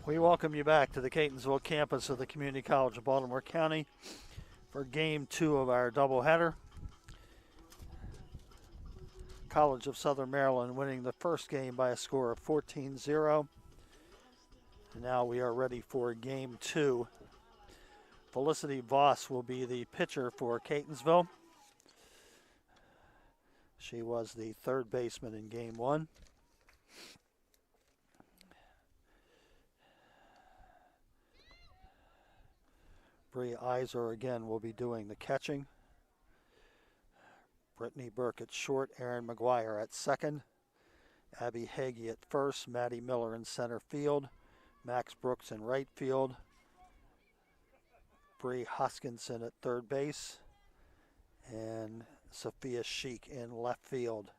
We welcome you back to the Catonsville campus of the Community College of Baltimore County for Game 2 of our doubleheader. College of Southern Maryland winning the first game by a score of 14-0. And now we are ready for Game 2. Felicity Voss will be the pitcher for Catonsville. She was the third baseman in Game 1. Bree Iser again will be doing the catching. Brittany Burke at short, Erin McGuire at second, Abby Hagee at first, Maddie Miller in center field, Max Brooks in right field, Bree Hoskinson at third base, and Sophia Sheik in left field.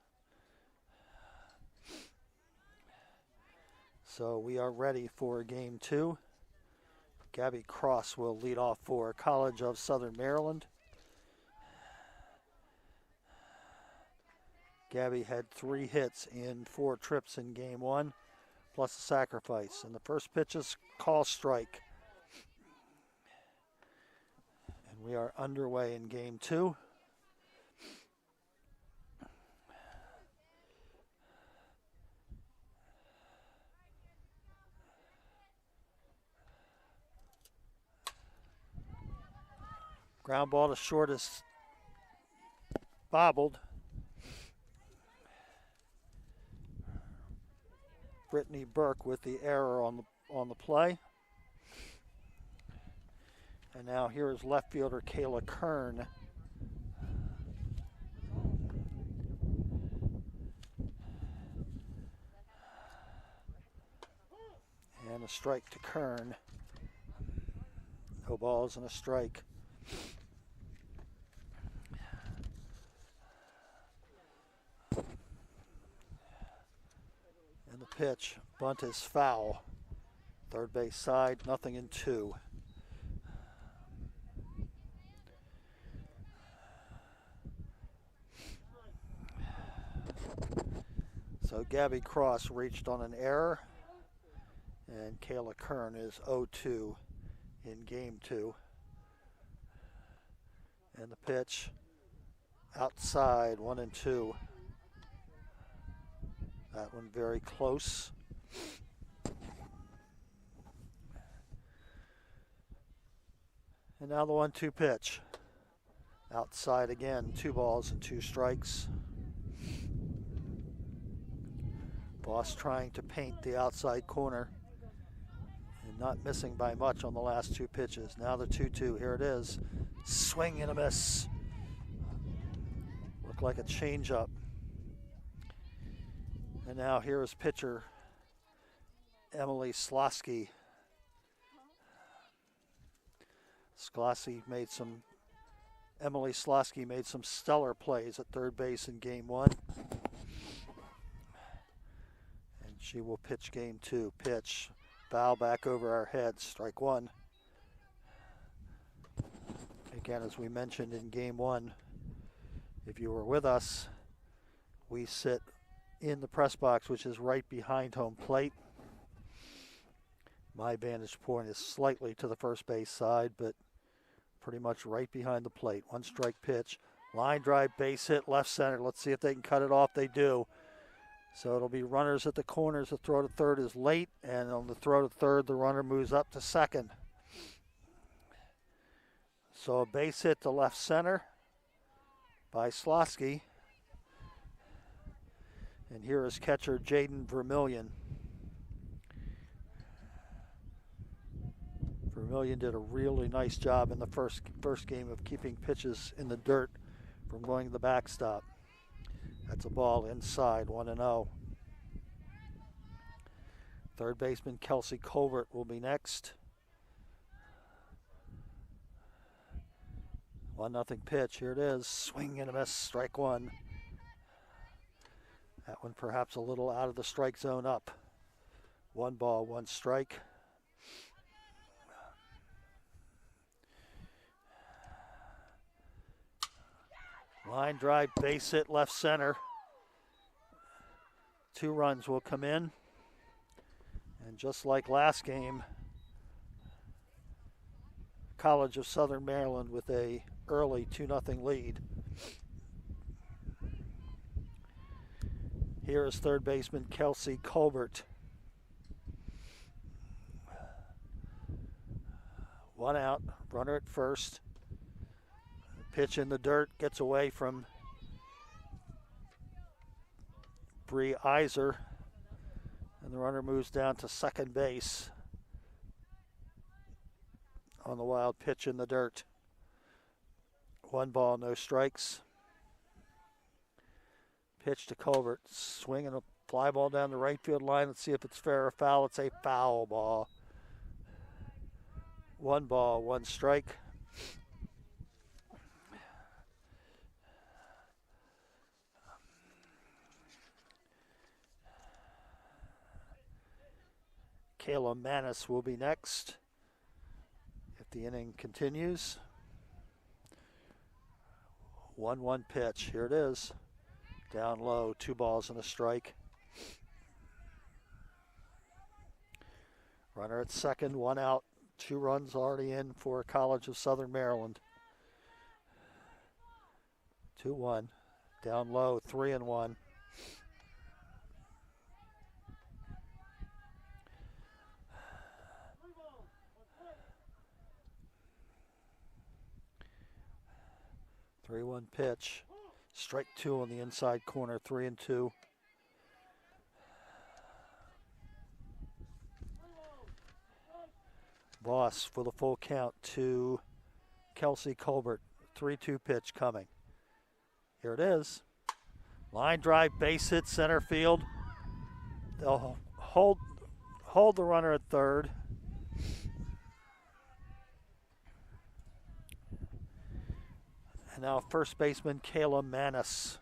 So we are ready for Game 2. Gabby Cross will lead off for College of Southern Maryland. Gabby had 3 hits in 4 trips in Game 1, plus a sacrifice. And the first pitch is call strike. And we are underway in Game 2. Ground ball to short is bobbled. Brittany Burke with the error on the play. And now here is left fielder Kayla Kern. And a strike to Kern. No balls and a strike. And the pitch, bunt is foul. Third base side, 0-2. So Gabby Cross reached on an error, and Kayla Kern is 0-2 in Game 2. And the pitch outside, 1-2. That one very close. And now the 1-2 pitch. Outside again, 2 balls and 2 strikes. Voss trying to paint the outside corner and not missing by much on the last 2 pitches. Now the 2-2, here it is. Swing and a miss. Looked like a changeup. And now here is pitcher Emily Slosky. Emily Slosky made some stellar plays at third base in Game 1. And she will pitch Game 2. Pitch, foul back over our heads, strike 1. Again, as we mentioned in Game 1, if you were with us, we sit in the press box, which is right behind home plate. My vantage point is slightly to the first base side, but pretty much right behind the plate. 1 strike pitch, line drive, base hit, left center. Let's see if they can cut it off. They do. So it'll be runners at the corners. The throw to third is late, and on the throw to third, the runner moves up to second. So a base hit to left center by Slosky. And here is catcher Jaden Vermillion. Vermillion did a really nice job in the first game of keeping pitches in the dirt from going to the backstop. That's a ball inside, 1-0. Third baseman Kelsey Colbert will be next. 1-0 pitch, here it is. Swing and a miss, strike 1. That one perhaps a little out of the strike zone up. 1 ball, 1 strike. Line drive, base hit, left center. 2 runs will come in. And just like last game, College of Southern Maryland with a early 2-0 lead. Here is third baseman Kelsey Colbert. One out, runner at first. Pitch in the dirt, gets away from Bree Iser, and the runner moves down to second base on the wild pitch in the dirt. 1 ball, no strikes. Pitch to Colbert, swinging a fly ball down the right field line. Let's see if it's fair or foul. It's a foul ball. 1 ball, 1 strike. Kayla Manis will be next if the inning continues. 1-1 pitch. Here it is. Down low, 2 balls and a strike. Runner at second, 1 out. 2 runs already in for College of Southern Maryland. 2-1. Down low, 3-1. Three-one pitch. Strike 2 on the inside corner, 3-2. Boss for the full count to Kelsey Colbert. 3-2 pitch coming. Here it is. Line drive, base hit, center field. They'll hold the runner at third. And now first baseman Kayla Manis.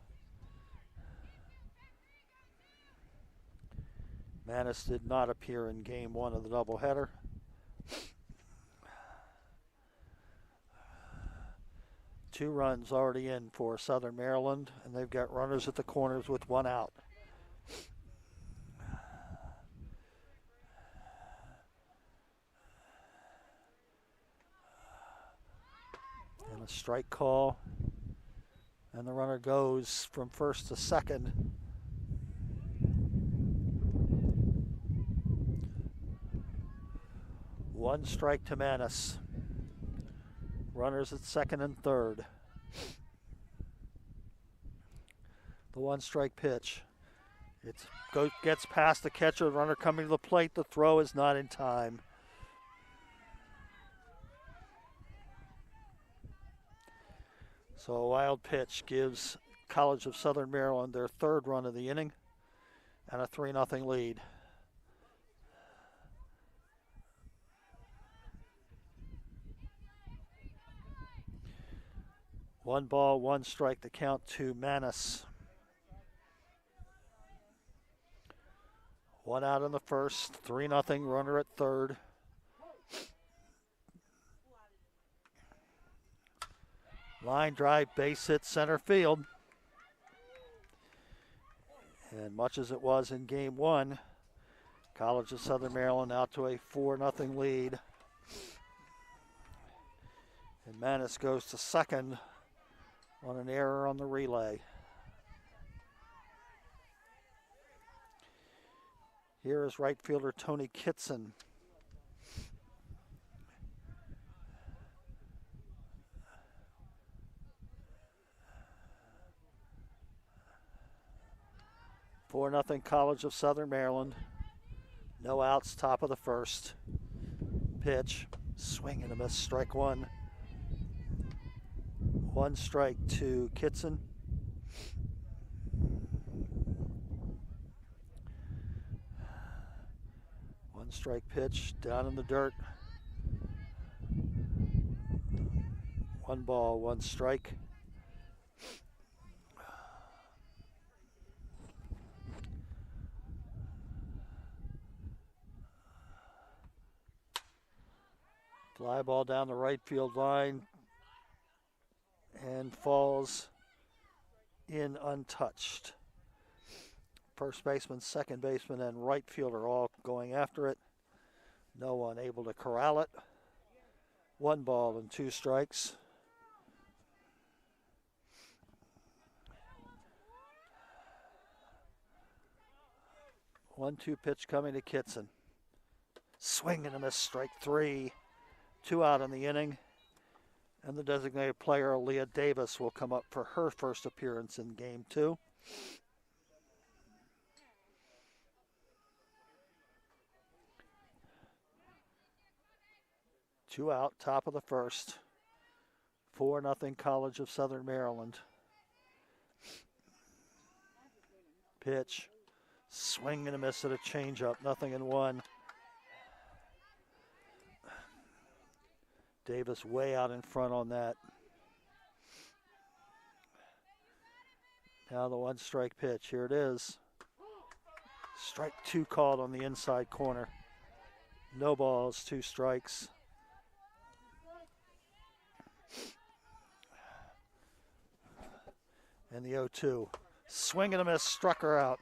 Manis did not appear in game 1 of the doubleheader. Two runs already in for Southern Maryland, and they've got runners at the corners with 1 out. And a strike call, and the runner goes from first to second. One strike to Manis. Runners at second and third. The 1 strike pitch. It gets past the catcher, the runner coming to the plate. The throw is not in time. So a wild pitch gives College of Southern Maryland their 3rd run of the inning and a 3-0 lead. One ball, 1 strike, the count to Manis. 1 out in the first, 3-0, runner at third. Line drive, base hit, center field. And much as it was in game 1, College of Southern Maryland out to a 4-0 lead. And Manis goes to second on an error on the relay. Here is right fielder Tony Kitson. For 4-0 College of Southern Maryland. No outs, top of the first. Pitch, swing and a miss, strike 1. 1 strike to Kitson. One strike pitch down in the dirt. 1 ball, 1 strike. Fly ball down the right field line and falls in untouched. First baseman, second baseman, and right fielder all going after it. No one able to corral it. 1 ball and 2 strikes. One-two pitch coming to Kitson. Swing and a miss, strike 3. 2 out in the inning. And the designated player, Leah Davis, will come up for her first appearance in game 2. Two out, top of the first. 4-0 College of Southern Maryland. Pitch. Swing and a miss at a changeup. 0-1. Davis way out in front on that. Now the 1-strike pitch. Here it is. Strike 2 called on the inside corner. No balls, 2 strikes. And the 0-2. Swing and a miss, struck her out.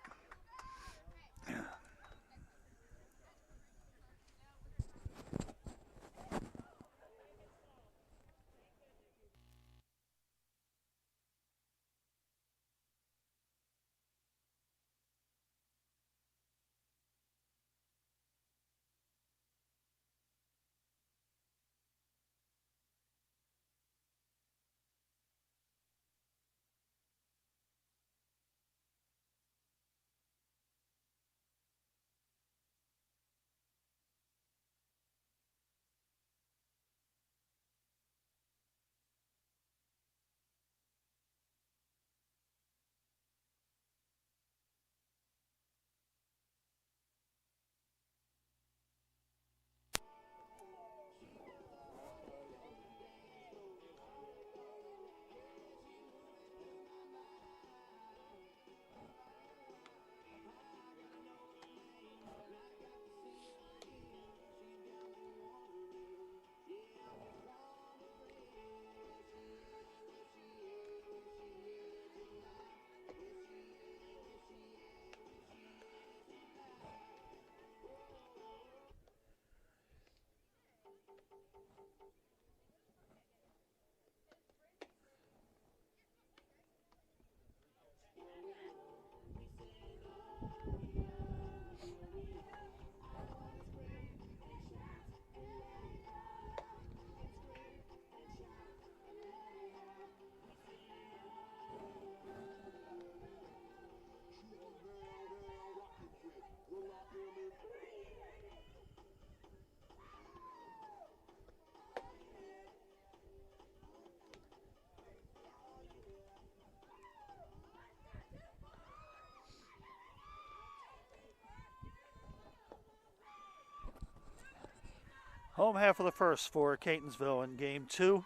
Home half of the first for Catonsville in game 2.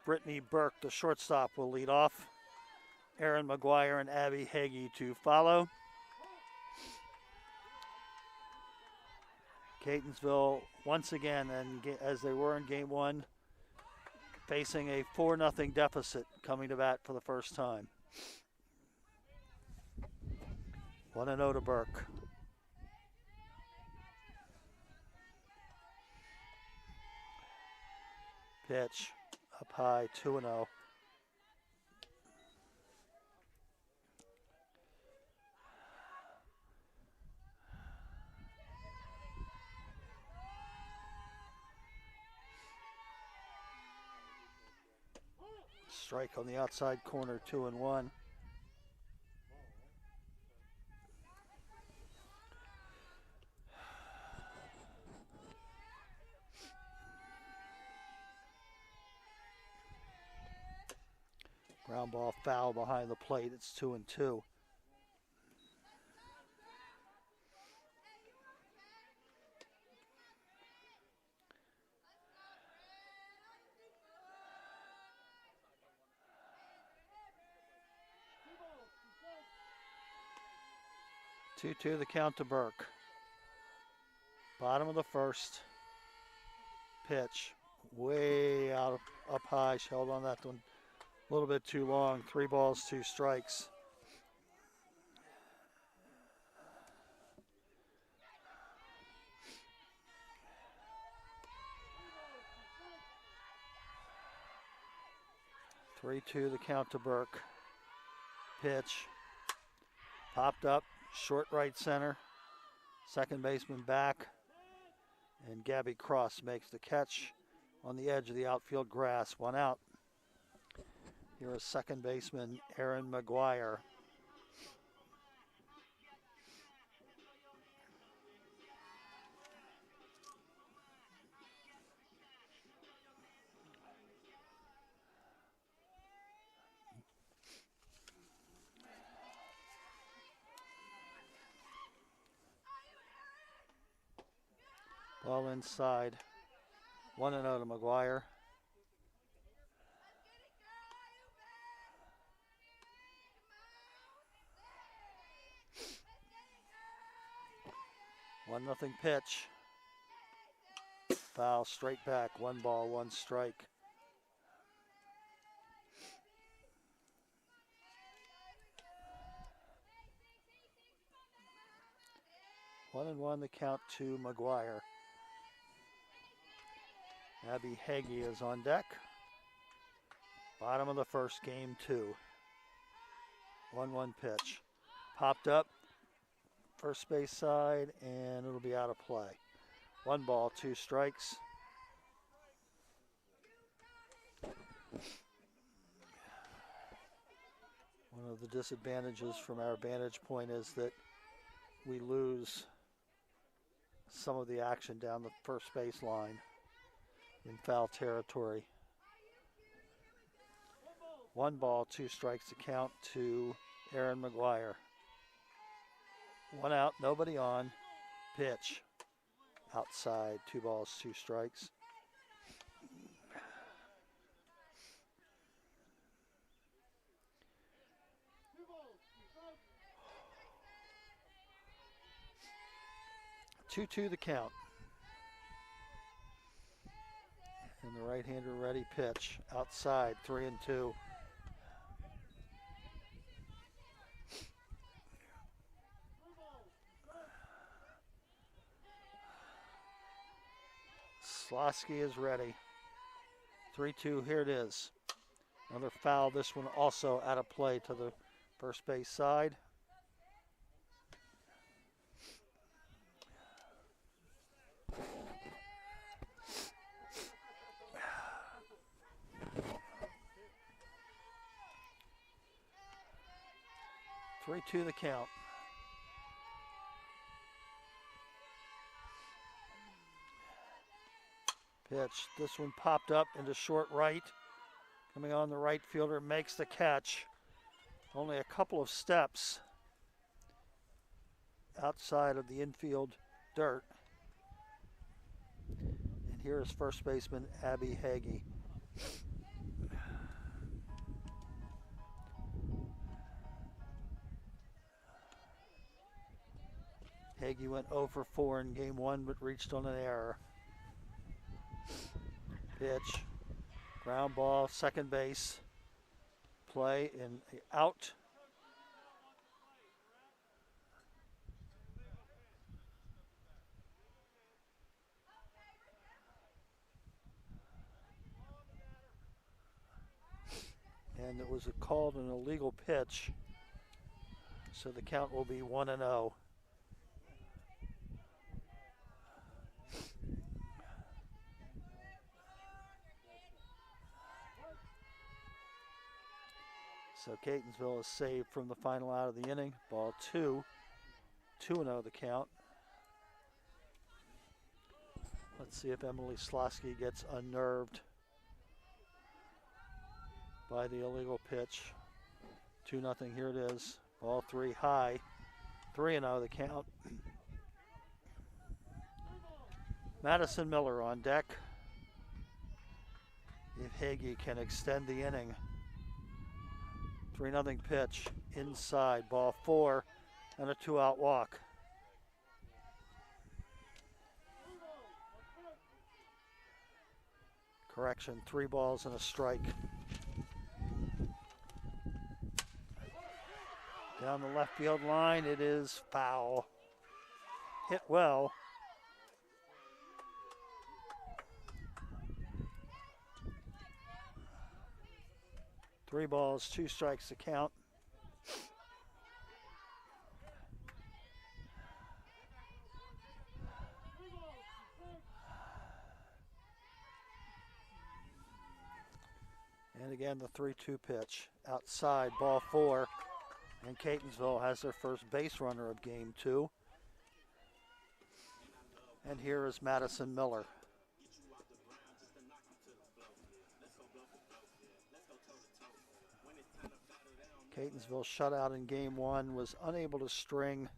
Brittany Burke, the shortstop, will lead off. Erin McGuire and Abby Hagee to follow. Catonsville, once again, and as they were in game 1, facing a 4-0 deficit, coming to bat for the first time. 1-0 to Burke. Pitch up high, 2-0. Strike on the outside corner, 2-1. Ground ball foul behind the plate. It's 2-2. The count to Burke. Bottom of the first. Pitch. Way out, up high. She held on that one a little bit too long. 3 balls, 2 strikes. 3-2 the count to Burke. Pitch. Popped up, short right center. Second baseman back. And Gabby Cross makes the catch on the edge of the outfield grass. One out. Here is second baseman Aaron McGuire. Ball inside. 1-0 to McGuire. One nothing pitch. Foul straight back. 1 ball, 1 strike. One and one the count to McGuire. Abby Hagee is on deck. Bottom of the first, game 2. 1-1 pitch. Popped up. First base side, and it'll be out of play. 1 ball, 2 strikes. One of the disadvantages from our vantage point is that we lose some of the action down the first base line in foul territory. 1 ball, 2 strikes to count to Aaron McGuire. 1 out, nobody on. Pitch. Outside, 2 balls, 2 strikes. Two-two the count. And the right-hander ready pitch. Outside, 3-2. Slosky is ready. 3-2, here it is. Another foul, this one also out of play to the first base side. Three-two the count. Pitch. This one popped up into short right. Coming on, the right fielder makes the catch. Only a couple of steps outside of the infield dirt. And here is first baseman Abby Hagee. Hagee went 0 for 4 in game 1, but reached on an error. Pitch, ground ball, second base, play and out. And it was called an illegal pitch, so the count will be 1-0. So Catonsville is saved from the final out of the inning. Ball 2, 2-0 the count. Let's see if Emily Slosky gets unnerved by the illegal pitch. 2-0, here it is. Ball 3 high, 3-0 the count. Madison Miller on deck. If Hagee can extend the inning. 3-0 pitch, inside, ball 4, and a 2-out walk. Correction, 3 balls and a strike. Down the left field line, it is foul. Hit well. 3 balls, 2 strikes to count. And again, the 3-2 pitch. Outside, ball 4. And Catonsville has their first base runner of game 2. And here is Madison Miller. Catonsville shutout in game 1, was unable to string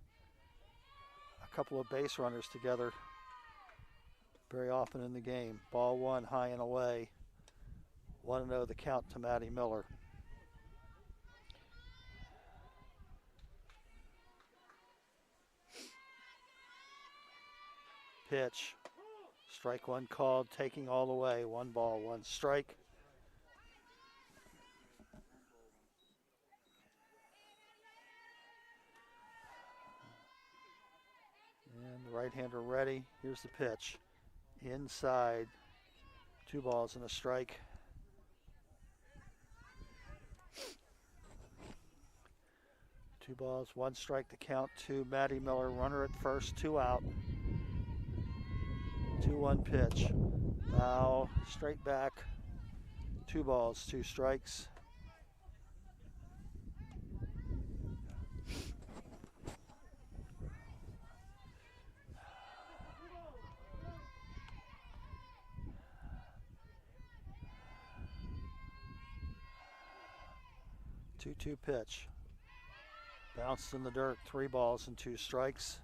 a couple of base runners together very often in the game. Ball 1, high and away. 1-0 the count to Maddie Miller. Pitch. Strike 1 called, taking all the way. 1 ball, 1 strike. And the right-hander ready. Here's the pitch. Inside. 2 balls and a strike. Two balls, 1 strike to count to Maddie Miller. Runner at first, 2 out. 2-1 pitch. Foul, straight back. 2 balls, 2 strikes. Two-2 pitch. Bounced in the dirt, 3 balls and 2 strikes.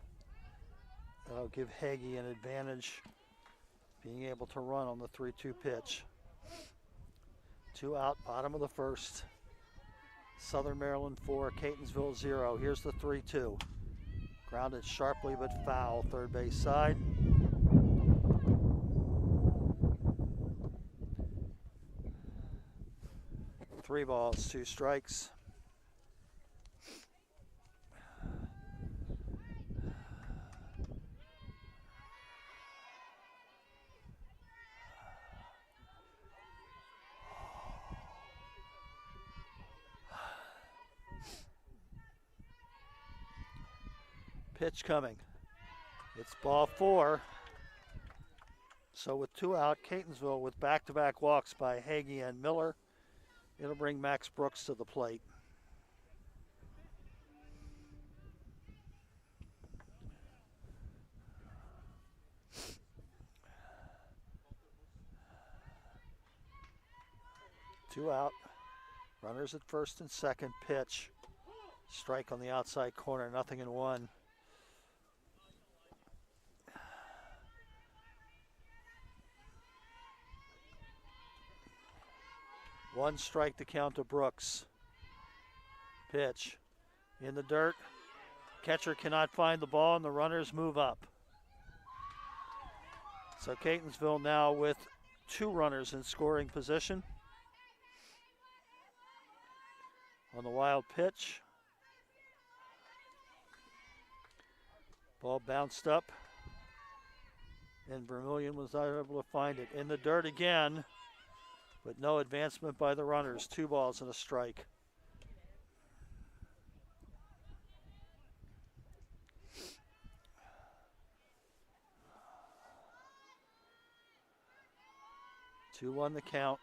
That'll give Hagee an advantage, being able to run on the 3-2 pitch. 2 out, bottom of the first. Southern Maryland 4, Catonsville 0. Here's the 3-2. Grounded sharply but foul, third base side. Three balls, 2 strikes. Pitch coming. It's ball 4. So with 2 out, Catonsville with back-to-back walks by Hagee and Miller. It'll bring Max Brooks to the plate. Two out. Runners at first and second. Pitch. Strike on the outside corner. 0-1. One strike to count to Brooks. Pitch. In the dirt. Catcher cannot find the ball and the runners move up. So Catonsville now with 2 runners in scoring position. On the wild pitch. Ball bounced up. And Vermillion was not able to find it. In the dirt again. But no advancement by the runners. 2 balls and a strike. Two on the count.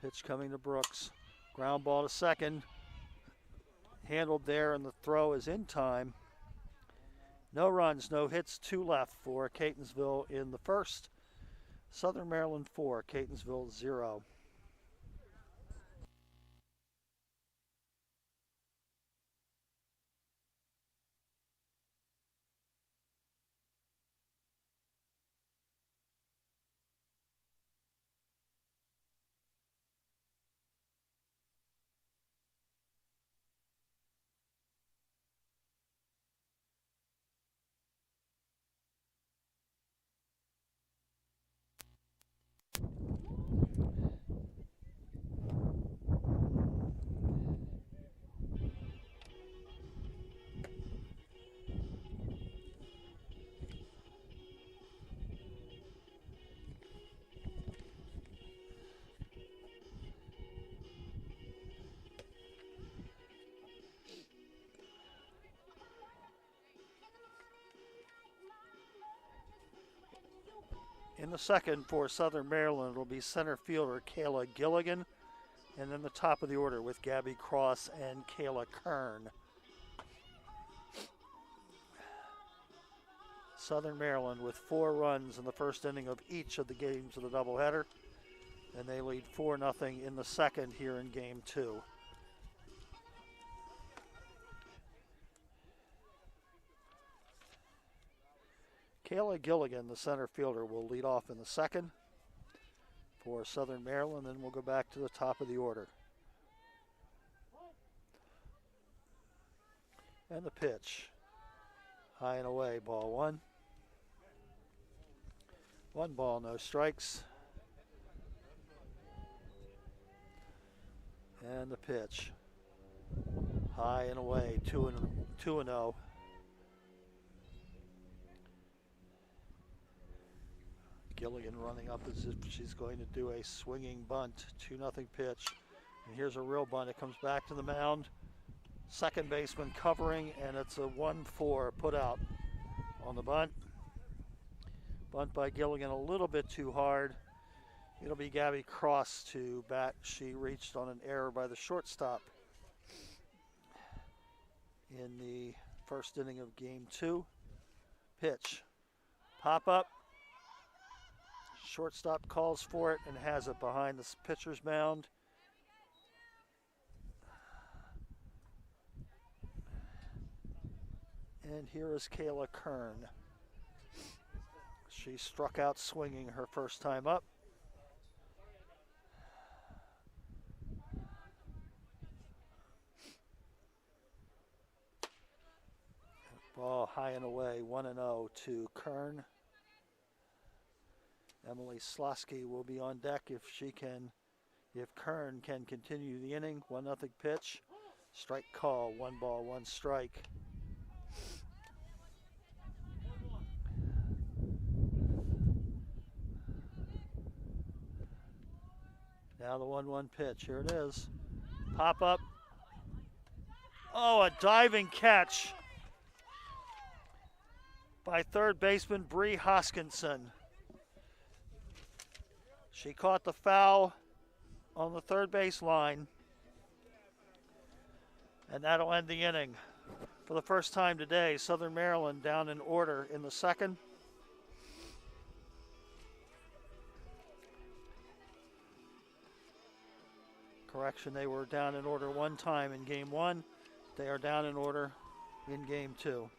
Pitch coming to Brooks. Ground ball to second. Handled there, and the throw is in time. No runs, no hits, 2 left for Catonsville in the first. Southern Maryland 4, Catonsville 0. In the second for Southern Maryland, it'll be center fielder Kayla Gilligan. And then the top of the order with Gabby Cross and Kayla Kern. Southern Maryland with 4 runs in the first inning of each of the games of the doubleheader. And they lead 4-0 in the second here in game 2. Kayla Gilligan, the center fielder, will lead off in the second for Southern Maryland. Then we'll go back to the top of the order. And the pitch. High and away, ball 1. 1 ball, no strikes. And the pitch. High and away, 2-0. Gilligan running up as if she's going to do a swinging bunt. 2-0 pitch. And here's a real bunt. It comes back to the mound. Second baseman covering, and it's a 1-4 put out on the bunt. Bunt by Gilligan a little bit too hard. It'll be Gabby Cross to bat. She reached on an error by the shortstop in the first inning of game 2. Pitch. Pop up. Shortstop calls for it and has it behind the pitcher's mound. And here is Kayla Kern. She struck out swinging her first time up. Ball high and away, 1-0 to Kern. Emily Slosky will be on deck if Kern can continue the inning. 1-0 pitch. Strike call, 1 ball, 1 strike. Now the 1-1 pitch. Here it is. Pop up. Oh, a diving catch by third baseman Bree Hoskinson. She caught the foul on the third base line. And that'll end the inning. For the first time today, Southern Maryland down in order in the second. Correction, they were down in order 1 time in game 1. They are down in order in game 2.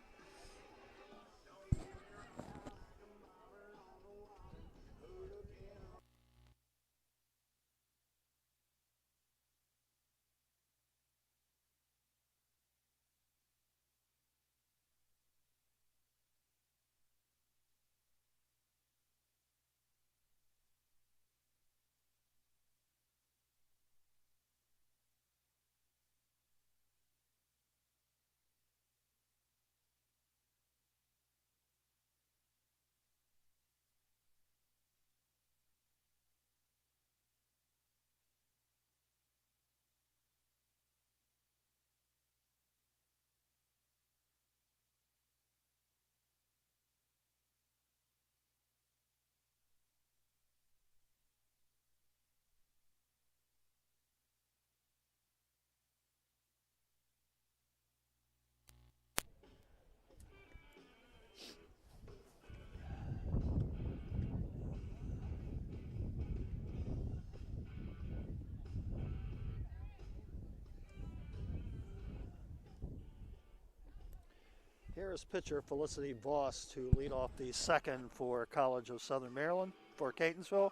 Here is pitcher Felicity Voss to lead off the second for College of Southern Maryland for Catonsville.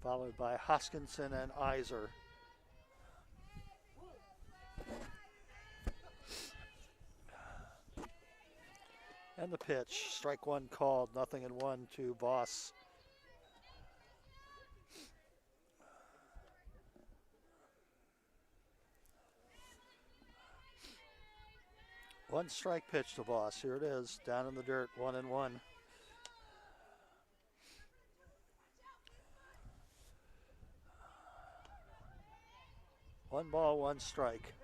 Followed by Hoskinson and Iser. And the pitch, strike 1 called, 0-1 to Voss. One strike pitch to Voss. Here it is, down in the dirt, 1-1. One ball, 1 strike.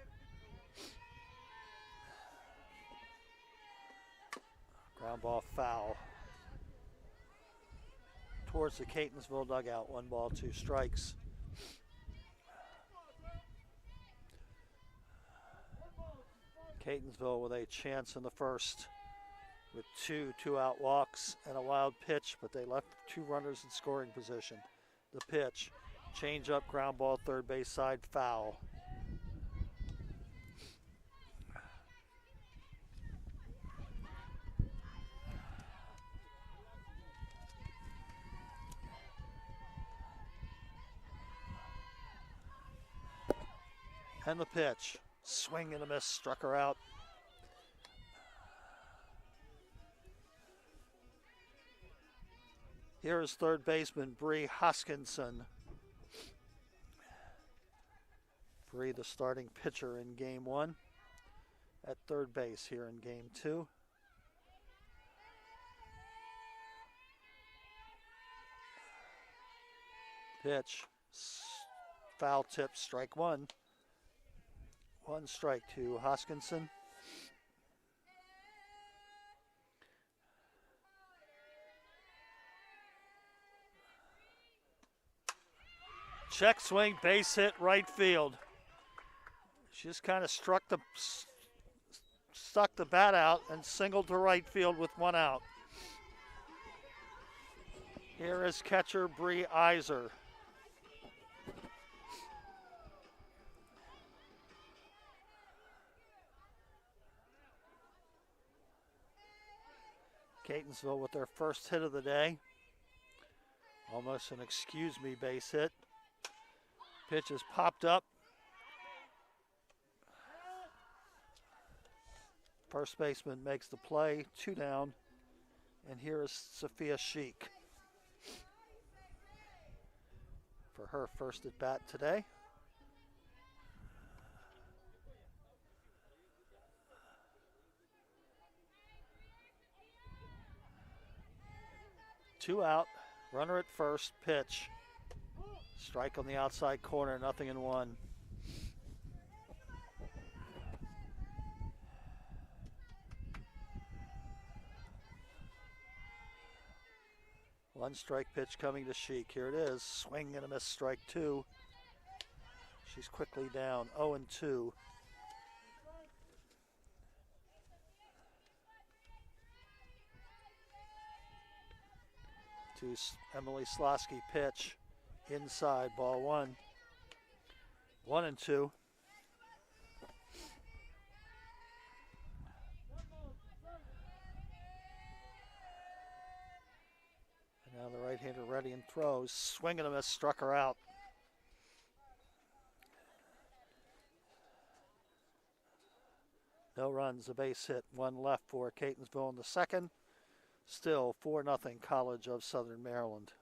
Ground ball foul. Towards the Catonsville dugout. 1 ball, 2 strikes. Catonsville with a chance in the first with 2-out walks and a wild pitch, but they left 2 runners in scoring position. The pitch, change up, ground ball, third base side, foul. And the pitch, swing and a miss, struck her out. Here is third baseman Bree Hoskinson. Bree, the starting pitcher in game 1, at third base here in game 2. Pitch, foul tip, strike 1. 1 strike to Hoskinson. Check swing, base hit, right field. She just kind of stuck the bat out and singled to right field with 1 out. Here is catcher Bree Iser. Catonsville with their first hit of the day. Almost an excuse me base hit. Pitch is popped up. First baseman makes the play, 2 down. And here is Sophia Sheik for her first at bat today. Two out, runner at first, pitch. Strike on the outside corner, 0-1. One strike pitch coming to Sheik. Here it is, swing and a miss, strike 2. She's quickly down, 0-2. To Emily Slosky, pitch inside, ball 1. 1-2. And now the right-hander ready and throws. Swing and a miss, struck her out. No runs, a base hit, 1 left for Catonsville in the second. Still 4-0 College of Southern Maryland.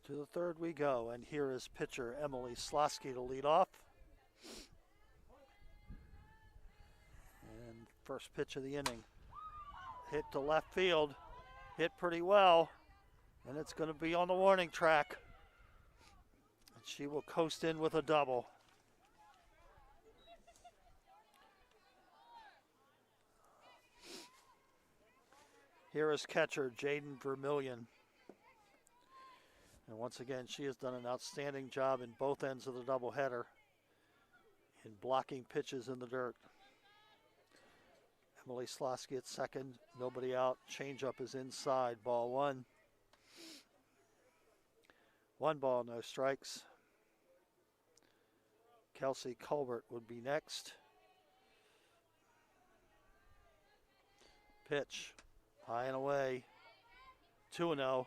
To the third we go, and here is pitcher Emily Slosky to lead off. First pitch of the inning. Hit to left field. Hit pretty well. And it's going to be on the warning track. And she will coast in with a double. Here is catcher Jaden Vermillion. And once again, she has done an outstanding job in both ends of the doubleheader in blocking pitches in the dirt. Emily Slosky at second, nobody out. Changeup is inside, ball one. 1 ball, no strikes. Kelsey Colbert would be next. Pitch, high and away, 2-0.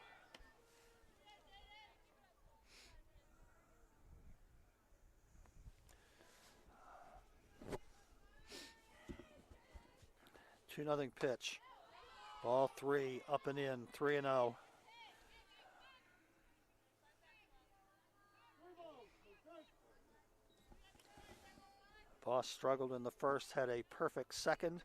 Two-nothing pitch. Ball 3, up and in, 3-0. Boss struggled in the first, had a perfect second.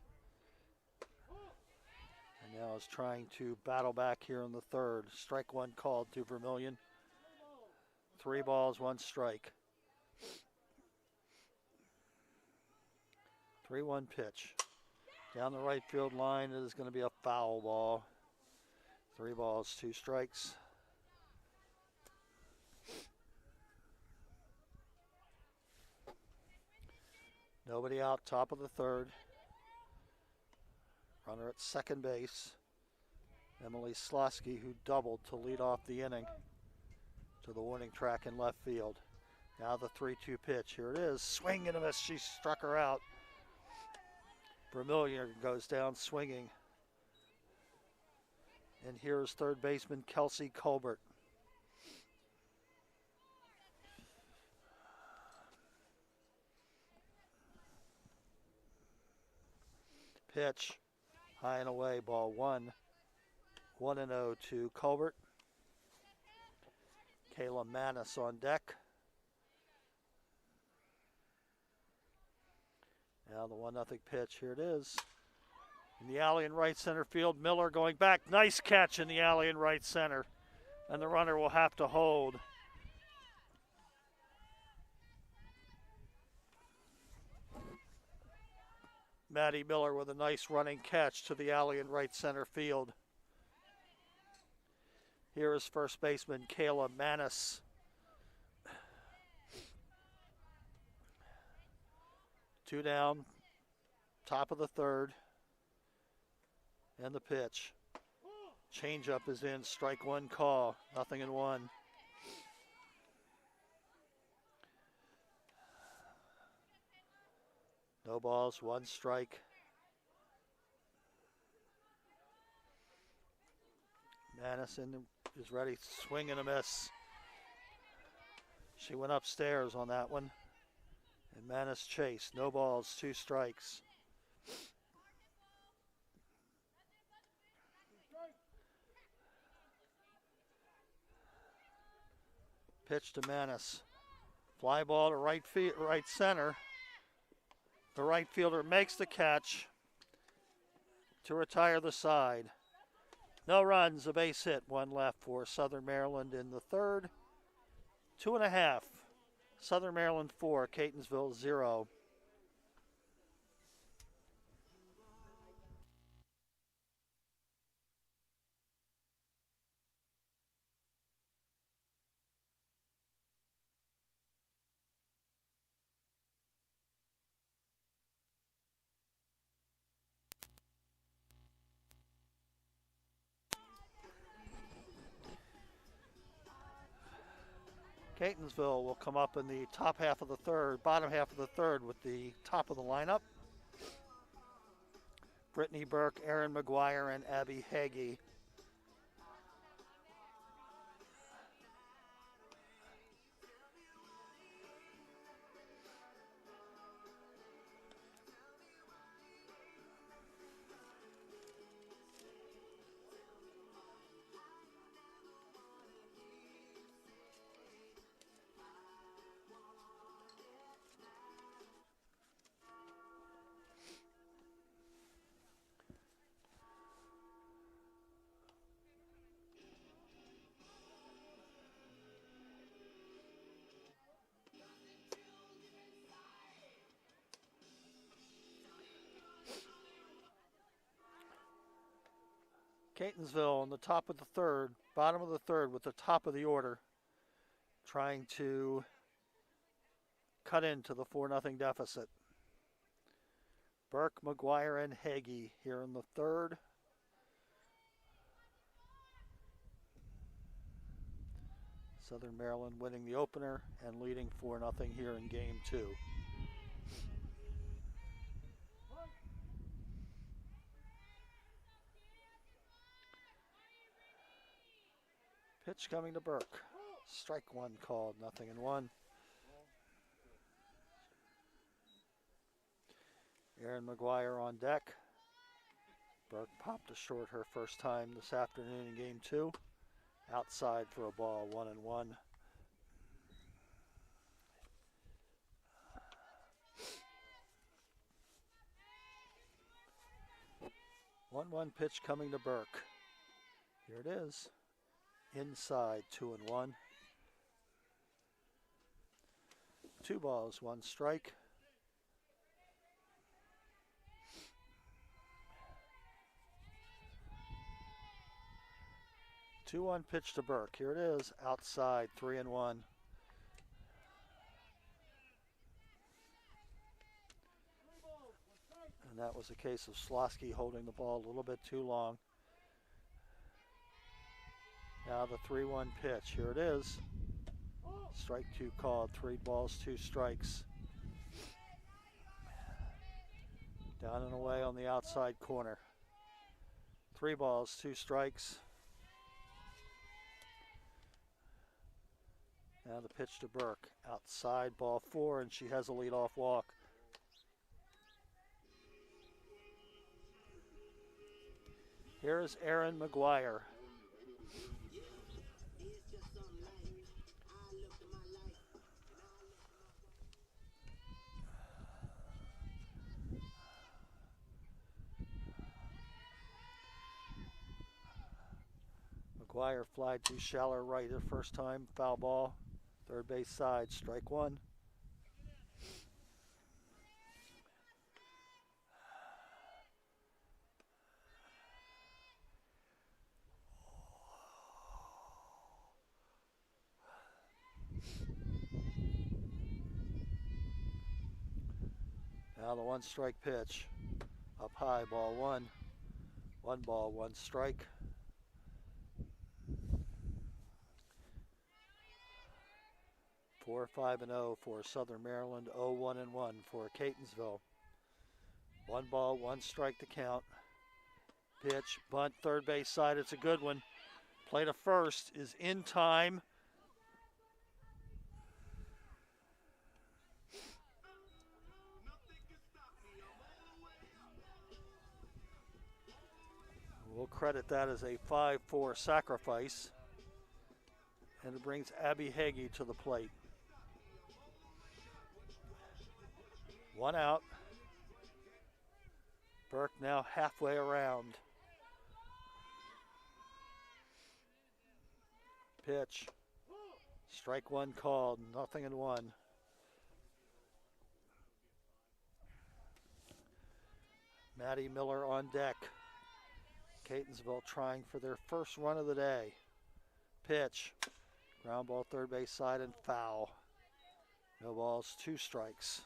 And now is trying to battle back here in the third. Strike one called to Vermillion. 3 balls, 1 strike. 3-1 pitch. Down the right field line, it is going to be a foul ball. 3 balls, 2 strikes. Nobody out, top of the third. Runner at second base. Emily Slosky, who doubled to lead off the inning, to the warning track in left field. Now the 3-2 pitch. Here it is. Swing and a miss. She struck her out. Vermillion goes down swinging. And here's third baseman Kelsey Colbert. Pitch, high and away, ball 1. 1-0 to Colbert. Kayla Manis on deck. Now the 1-0 pitch, here it is. In the alley in right center field, Miller going back. Nice catch in the alley in right center. And the runner will have to hold. Maddie Miller with a nice running catch to the alley in right center field. Here is first baseman Kayla Manis. Two down, top of the third, and the pitch. Changeup is in, strike one call, 0-1. No balls, 1 strike. Madison is ready, swing and a miss. She went upstairs on that one. And Manis chased, no balls, 2 strikes. Pitch to Manis. Fly ball to right center. The right fielder makes the catch to retire the side. No runs, a base hit, 1 left for Southern Maryland in the third. 2.5. Southern Maryland 4, Catonsville 0. Catonsville will come up in the top half of the third, bottom half of the third with the top of the lineup. Brittany Burke, Erin McGuire, and Abby Hagee. Catonsville on the top of the third, bottom of the third with the top of the order, trying to cut into the 4-0 deficit. Burke, McGuire, and Hagee here in the third. Southern Maryland winning the opener and leading 4-0 here in game 2. Pitch coming to Burke. Strike one called, 0-1. Erin McGuire on deck. Burke popped a short her first time this afternoon in game 2. Outside for a ball, 1-1. 1-1 pitch coming to Burke. Here it is. Inside, 2-1. 2 balls, 1 strike. Two-one pitch to Burke. Here it is. Outside, 3-1. And that was a case of Slosky holding the ball a little bit too long. Now the 3-1 pitch. Here it is. Strike 2 called. 3 balls, 2 strikes. Down and away on the outside corner. 3 balls, 2 strikes. Now the pitch to Burke. Outside, ball 4, and she has a leadoff walk. Here is Erin McGuire. McGuire flied too shallow right the first time, foul ball. Third base side, strike 1. Now the 1-strike pitch. Up high, ball 1. 1 ball, 1 strike. Four, 5-0 for Southern Maryland. 0-1-1 for Catonsville. 1 ball, 1 strike to count. Pitch, bunt, third base side. It's a good one. Play to first is in time. We'll credit that as a 5-4 sacrifice. And it brings Abby Hagee to the plate. 1 out. Burke now halfway around. Pitch. Strike 1 called, 0-1. Maddie Miller on deck. Catonsville trying for their first run of the day. Pitch. Ground ball, third base side, and foul. No balls, 2 strikes.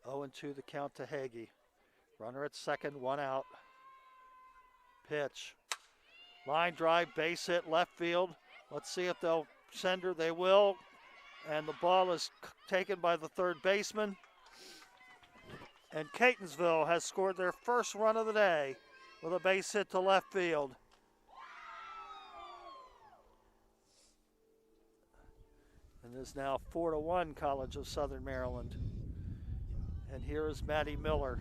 Oh, 0-2 the count to Hagee. Runner at second, 1 out. Pitch. Line drive, base hit, left field. Let's see if they'll send her. They will. And the ball is taken by the third baseman. And Catonsville has scored their first run of the day with a base hit to left field. And it is now 4-1 College of Southern Maryland. And here is Maddie Miller.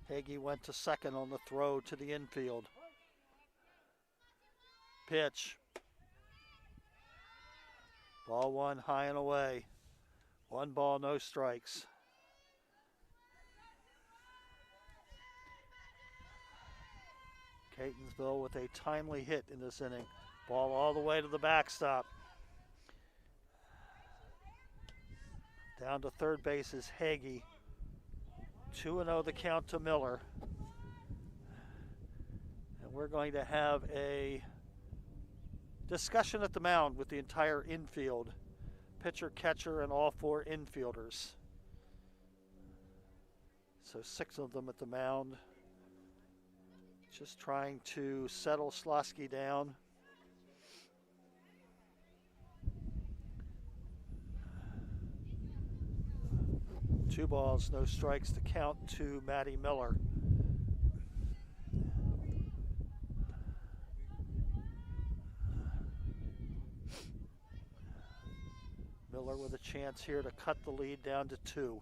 Hagee went to second on the throw to the infield. Pitch. Ball 1 high and away. 1 ball, no strikes. Catonsville with a timely hit in this inning. Ball all the way to the backstop. Down to third base is Hagee. 2-0 the count to Miller. And we're going to have a discussion at the mound with the entire infield. Pitcher, catcher, and all four infielders. So 6 of them at the mound. Just trying to settle Slosky down. Two balls, no strikes to count to Matty Miller. Miller with a chance here to cut the lead down to 2.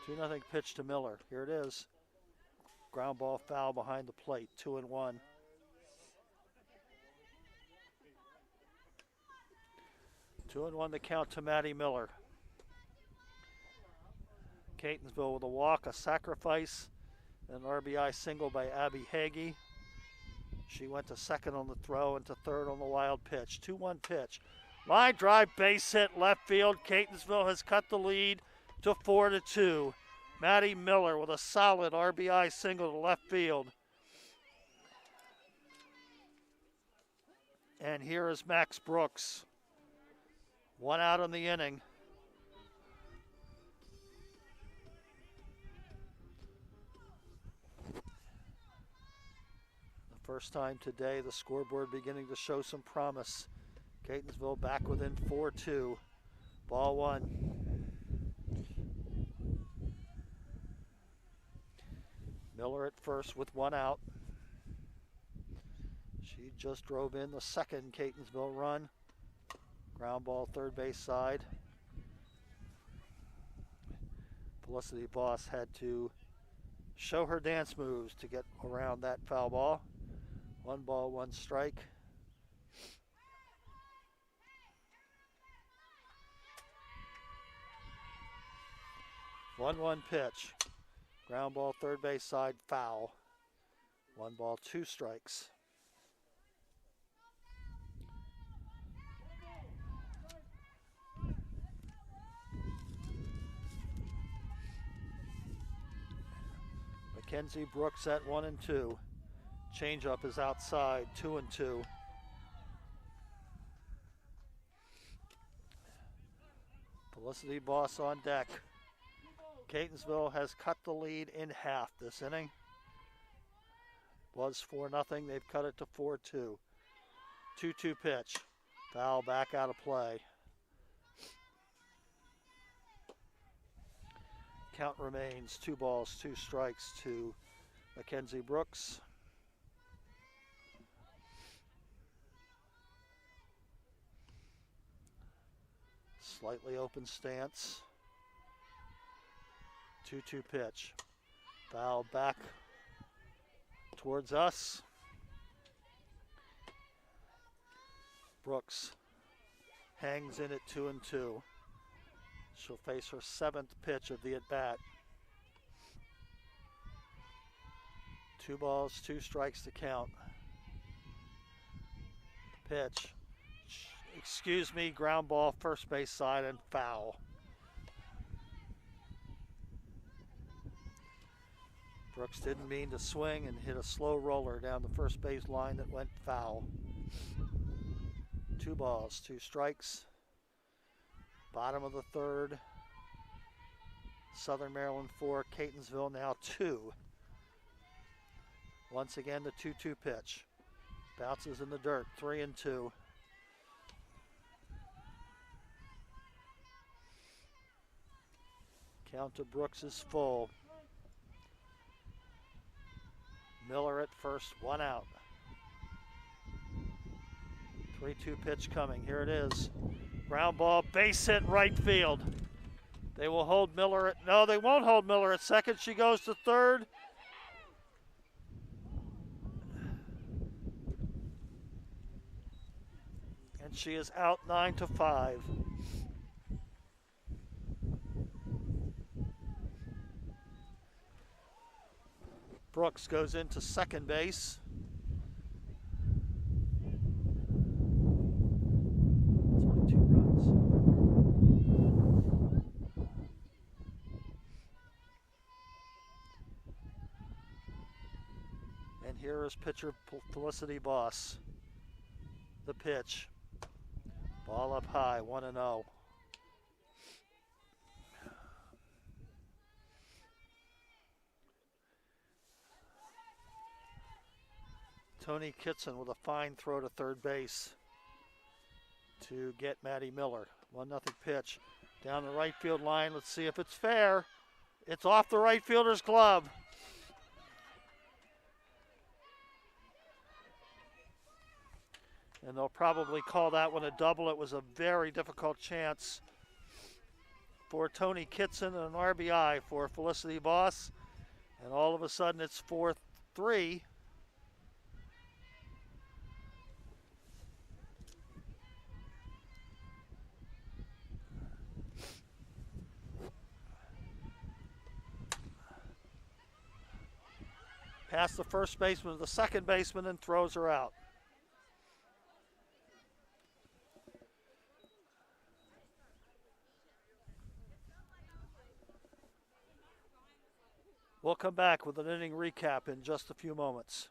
2-0 pitch to Miller. Here it is. Ground ball foul behind the plate. 2-1. 2-1 the count to Matty Miller. Catonsville with a walk, a sacrifice, and an RBI single by Abby Hagee. She went to second on the throw and to third on the wild pitch. 2-1 pitch. Line drive, base hit, left field. Catonsville has cut the lead to 4-2. Matty Miller with a solid RBI single to left field. And here is Max Brooks. 1 out in the inning. The first time today, the scoreboard beginning to show some promise. Catonsville back within 4-2. Ball 1. Miller at first with 1 out. She just drove in the second Catonsville run. Ground ball third base side. Felicity Boss had to show her dance moves to get around that foul ball. 1 ball, 1 strike. One pitch. Ground ball third base side, foul. 1 ball, 2 strikes. Mackenzie Brooks at 1-2. Changeup is outside, 2-2. Felicity Boss on deck. Catonsville has cut the lead in half this inning. Was 4-0, they've cut it to 4-2. 2-2 pitch. Foul back out of play. Count remains 2 balls, 2 strikes to Mackenzie Brooks. Slightly open stance. 2-2 pitch. Foul back towards us. Brooks hangs in at 2-2. She'll face her 7th pitch of the at-bat. 2 balls, 2 strikes to count. Pitch. Excuse me, ground ball, first base side, and foul. Brooks didn't mean to swing and hit a slow roller down the first base line that went foul. 2 balls, 2 strikes. Bottom of the 3rd. Southern Maryland 4, Catonsville now 2. Once again, the 2-2 pitch. Bounces in the dirt, 3-2. Count to Brooks is full. Miller at first, 1 out. 3-2 pitch coming. Here it is. Ground ball, base hit, right field. They will hold Miller at, no, they won't hold Miller at second. She goes to third. And she is out 9-5. Brooks goes into second base. And here is pitcher Felicity Boss. The pitch. Ball up high, 1-0. Tony Kitson with a fine throw to third base to get Maddie Miller. 1-0 pitch down the right field line. Let's see if it's fair. It's off the right fielder's glove. And they'll probably call that one a double. It was a very difficult chance for Tony Kitson and an RBI for Felicity Boss. And all of a sudden it's 4-3. Past the first baseman to the second baseman and throws her out. We'll come back with an inning recap in just a few moments.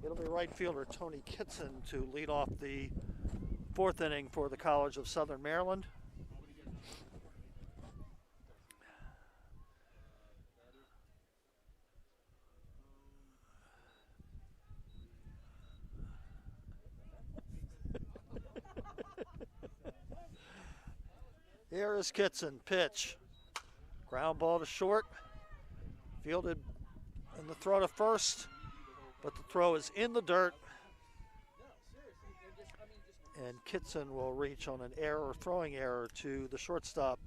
It'll be right fielder Tony Kitson to lead off the fourth inning for the College of Southern Maryland. Here is Kitson, pitch. Ground ball to short. Fielded in the throw to first, but the throw is in the dirt. And Kitson will reach on an error, throwing error to the shortstop,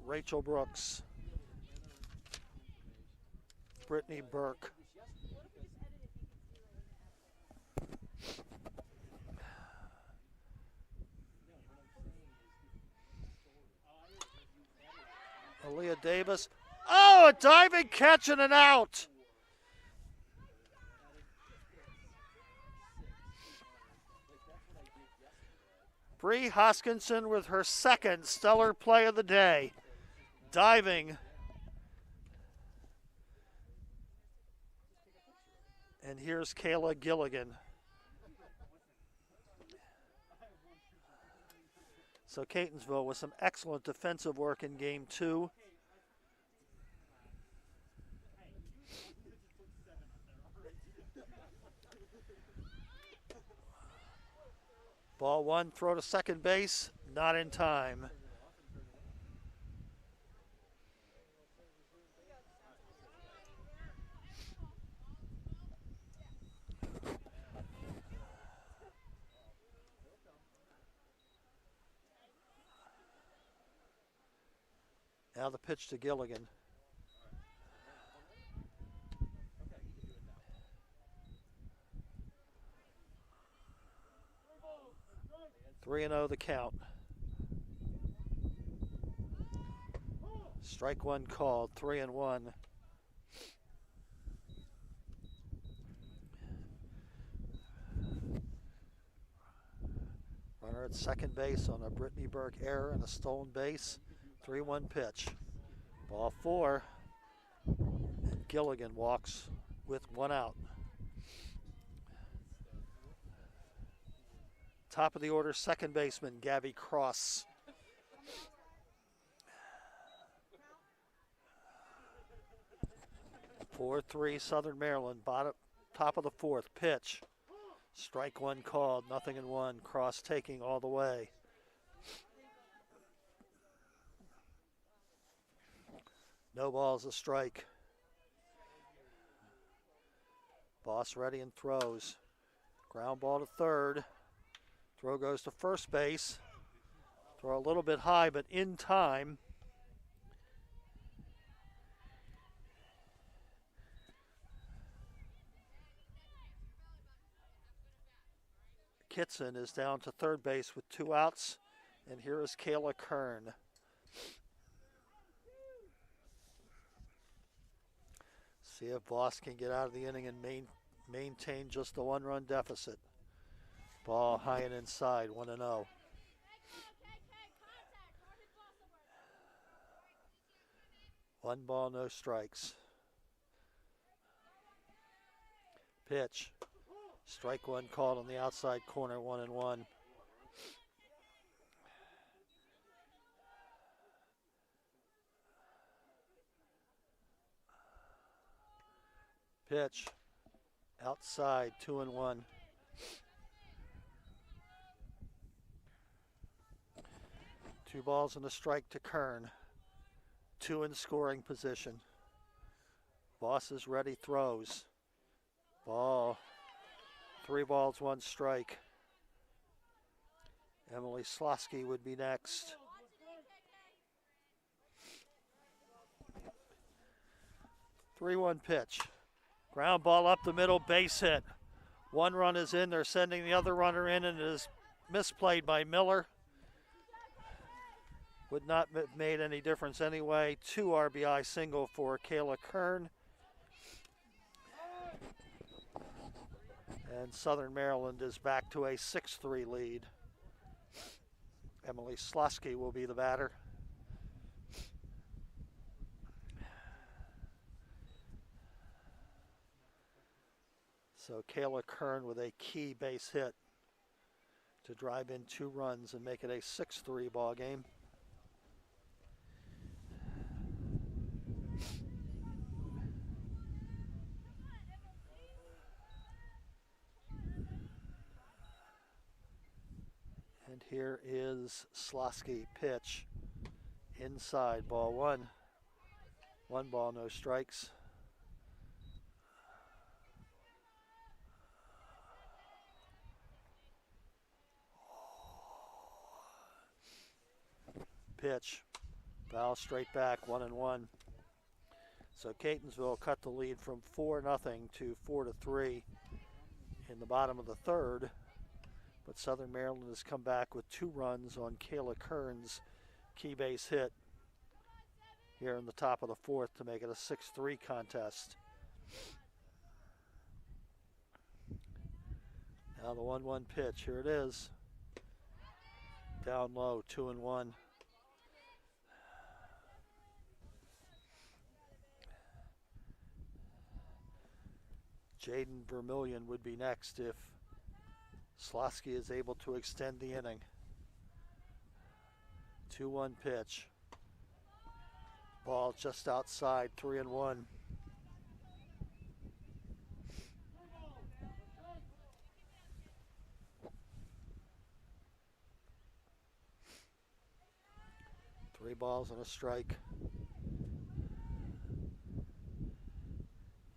Rachel Brooks. Brittany Burke. Aaliyah Davis. Oh, a diving catch and an out. Bree Hoskinson with her second stellar play of the day. Diving. And here's Kayla Gilligan. So Catonsville with some excellent defensive work in game two. Ball one, throw to second base, not in time. Now the pitch to Gilligan. 3-0 the count. Strike one called, 3-1. Runner at second base on a Brittany Burke error and a stolen base. 3-1 pitch. Ball four. And Gilligan walks with one out. Top of the order, second baseman Gabby Cross. Four, 3 Southern Maryland, top of the fourth, pitch. Strike one called, 0-1. Cross taking all the way. No balls, a strike. Boss ready and throws. Ground ball to third. Throw goes to first base. Throw a little bit high, but in time. Kitson is down to third base with 2 outs, and here is Kayla Kern. See if Voss can get out of the inning and maintain just the 1-run deficit. Ball high and inside, 1-0. One ball, no strikes. Pitch. Strike one called on the outside corner, 1-1. Pitch. Outside, 2-1. Two balls and a strike to Kern. 2 in scoring position. Voss is ready, throws. Ball. 3 balls, 1 strike. Emily Slosky would be next. Three-1 pitch. Ground ball up the middle, base hit. 1 run is in, they're sending the other runner in, and it is misplayed by Miller. Would not have made any difference anyway. 2 RBI single for Kayla Kern. And Southern Maryland is back to a 6-3 lead. Emily Slosky will be the batter. So Kayla Kern with a key base hit to drive in 2 runs and make it a 6-3 ball game. And here is Slosky, pitch. Inside, ball 1. 1 ball, no strikes. Pitch. Foul straight back, 1-1. So Catonsville cut the lead from 4-0 to 4-3 in the bottom of the third. But Southern Maryland has come back with 2 runs on Kayla Kern's key base hit here in the top of the fourth to make it a 6-3 contest. Now the 1-1 pitch, here it is. Down low, 2-1. Jaden Vermillion would be next if Slosky is able to extend the inning. 2-1 pitch. Ball just outside, 3-1. Three balls and a strike.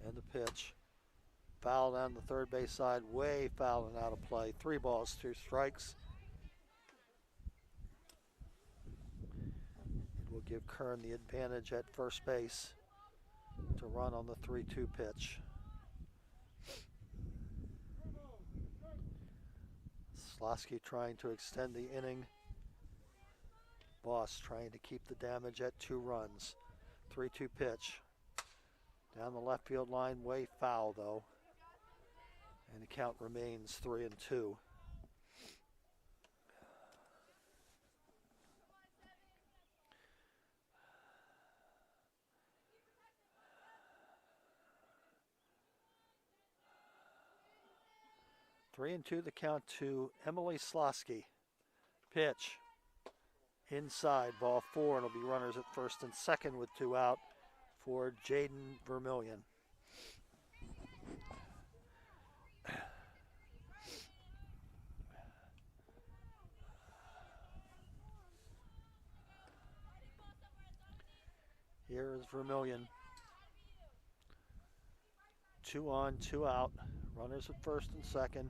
And the pitch. Foul down the third base side, way foul and out of play. 3 balls, 2 strikes. It will give Kern the advantage at first base to run on the 3-2 pitch. Slosky trying to extend the inning. Boss trying to keep the damage at 2 runs. 3-2 pitch. Down the left field line, way foul though. And the count remains 3-2. Three and two, the count to Emily Slosky. Pitch. Inside, ball 4, and it'll be runners at first and second with 2 out for Jaden Vermillion. Here is Vermillion. 2 on, 2 out. Runners at first and second.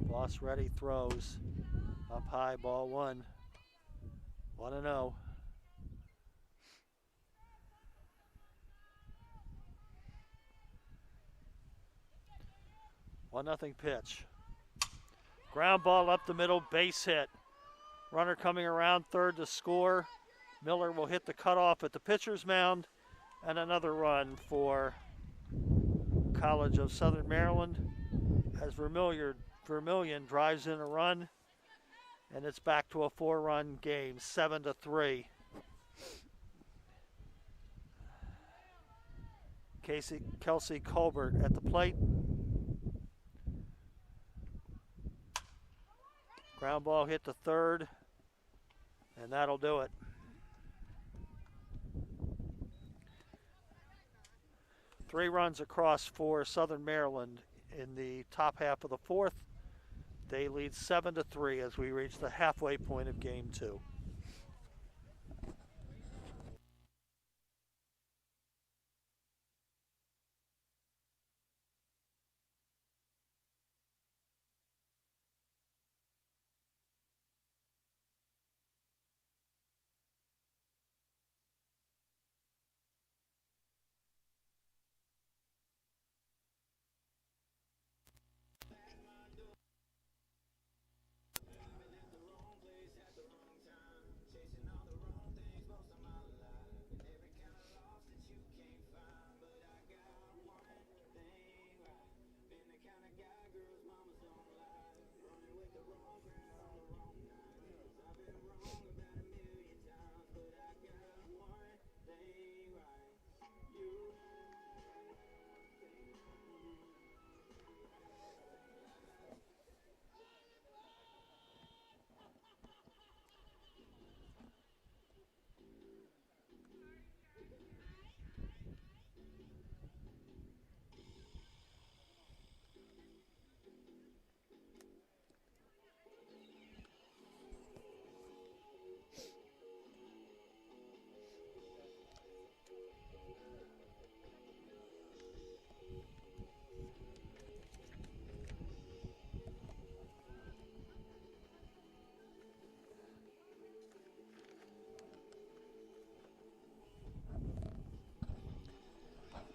Boss ready, throws. Up high, ball 1. 1-0. One nothing pitch. Ground ball up the middle, base hit. Runner coming around third to score. Miller will hit the cutoff at the pitcher's mound, and another run for College of Southern Maryland as Vermillion drives in a run, and it's back to a 4-run game, 7-3. Kelsey Colbert at the plate. Ground ball hit to third, and that'll do it. Three runs across for Southern Maryland in the top half of the 4th. They lead 7-3 as we reach the halfway point of game 2.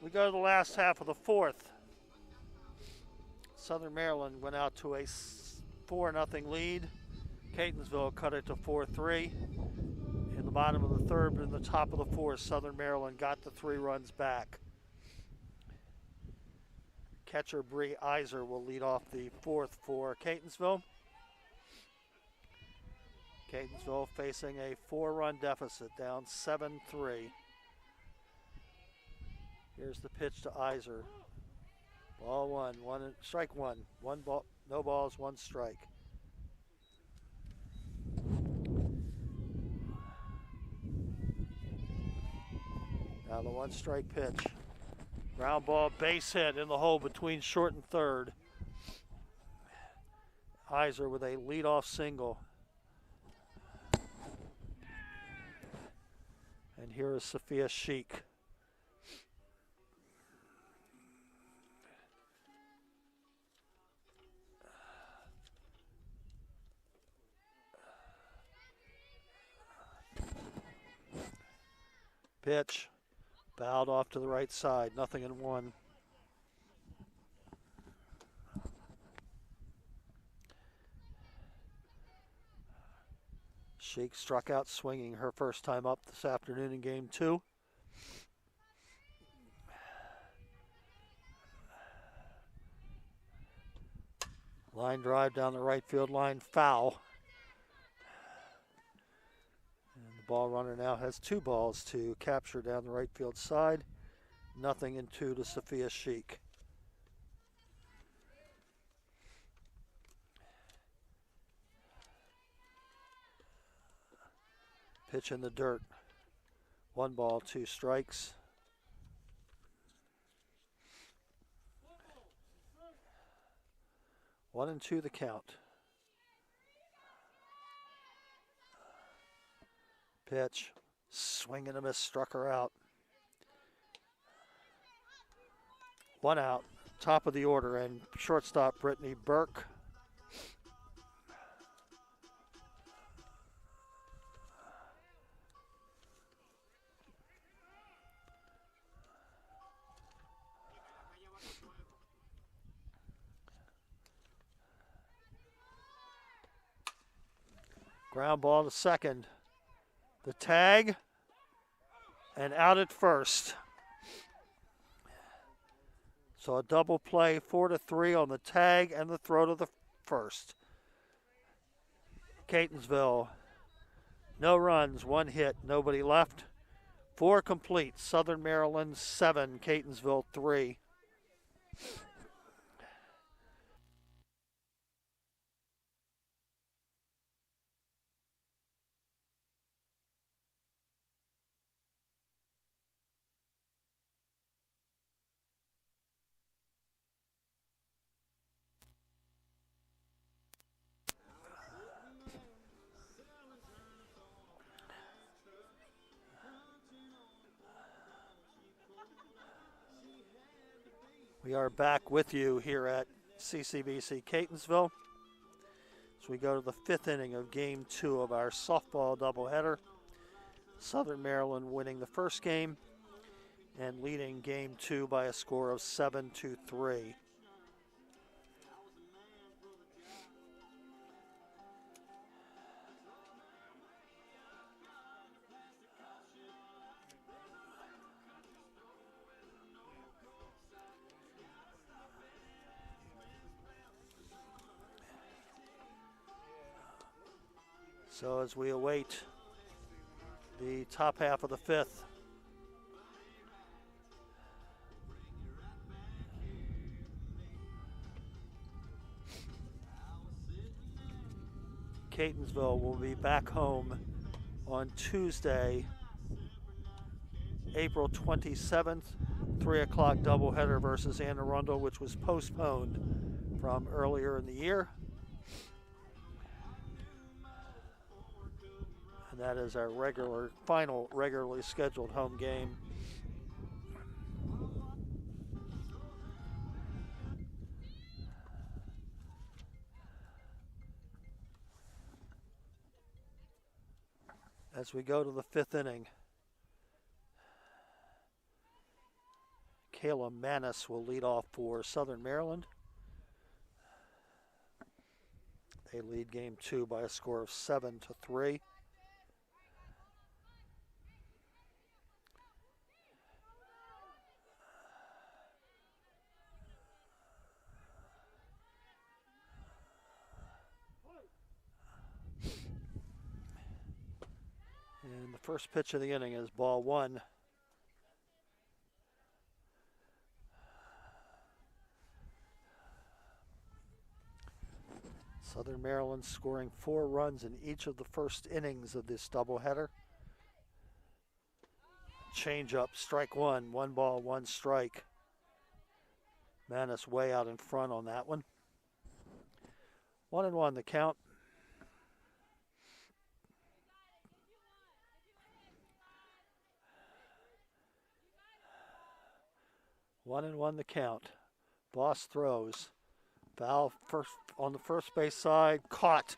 We go to the last half of the 4th. Southern Maryland went out to a 4-0 lead. Catonsville cut it to 4-3. In the bottom of the 3rd, but in the top of the 4th, Southern Maryland got the 3 runs back. Catcher Bree Iser will lead off the 4th for Catonsville. Catonsville facing a 4-run deficit, down 7-3. Here's the pitch to Iser. Ball 1, strike 1. 1 ball, no balls, 1 strike. Now the 1-strike pitch. Ground ball, base hit in the hole between short and third. Iser with a leadoff single. And here is Sophia Sheik. Pitch, bowed off to the right side, 0-1. Sheik struck out swinging her first time up this afternoon in game 2. Line drive down the right field line, foul. And the ball runner now has 2 balls to capture down the right field side. 0-2 to Sophia Sheik. Pitch in the dirt. 1 ball, 2 strikes. One and 2 the count. Pitch, swing and a miss, struck her out. 1 out, top of the order, and shortstop Brittany Burke. Ground ball to second. The tag, and out at first. So a double play, 4-3 on the tag and the throw to the first. Catonsville, no runs, 1 hit, nobody left. 4 complete. Southern Maryland 7, Catonsville 3. We are back with you here at CCBC Catonsville as we go to the 5th inning of Game 2 of our softball doubleheader. Southern Maryland winning the first game and leading Game 2 by a score of 7-3. So as we await the top half of the 5th, Catonsville will be back home on Tuesday, April 27th, 3 o'clock doubleheader versus Anne Arundel, which was postponed from earlier in the year. And that is our final regularly scheduled home game. As we go to the 5th inning, Kayla Manis will lead off for Southern Maryland. They lead Game 2 by a score of 7-3. And the first pitch of the inning is ball 1. Southern Maryland scoring 4 runs in each of the first innings of this doubleheader. Change up, strike 1, 1 ball, 1 strike. Manis way out in front on that one. 1-1 the count. One and one the count. Boss throws. Foul first on the first base side. Caught.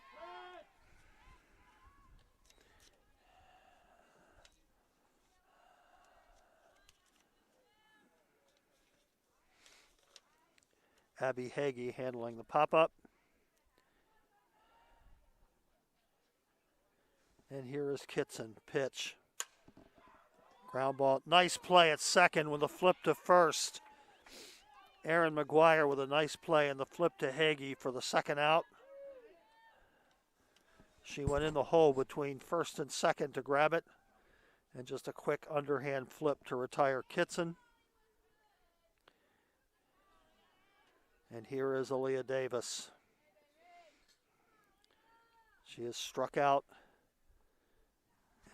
Abby Hagee handling the pop-up. And here is Kitson. Pitch. Ground ball. Nice play at second with a flip to first. Erin McGuire with a nice play and the flip to Hagee for the second out. She went in the hole between first and second to grab it. And just a quick underhand flip to retire Kitson. And here is Aaliyah Davis. She is struck out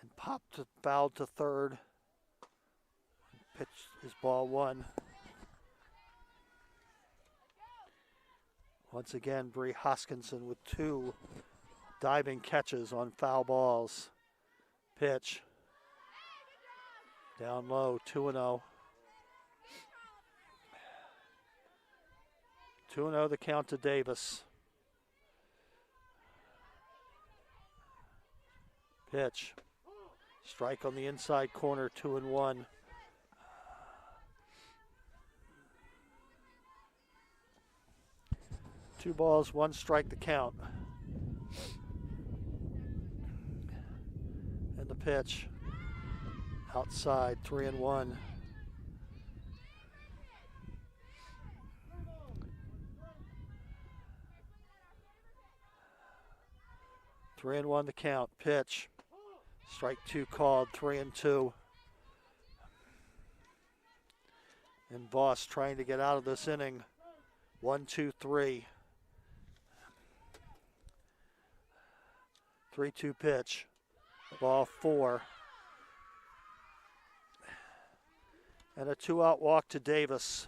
and fouled to third. Pitch is ball one. Once again, Bree Hoskinson with 2 diving catches on foul balls. Pitch. Down low, 2-0. 2-0 the count to Davis. Pitch. Strike on the inside corner, 2-1. Two balls, 1 strike to count. And the pitch. Outside, 3-1. Three and 1 the count. Pitch. Strike 2 called, 3-2. And Voss trying to get out of this inning. 1-2-3. 3-2 pitch. Ball 4. And a 2-out walk to Davis.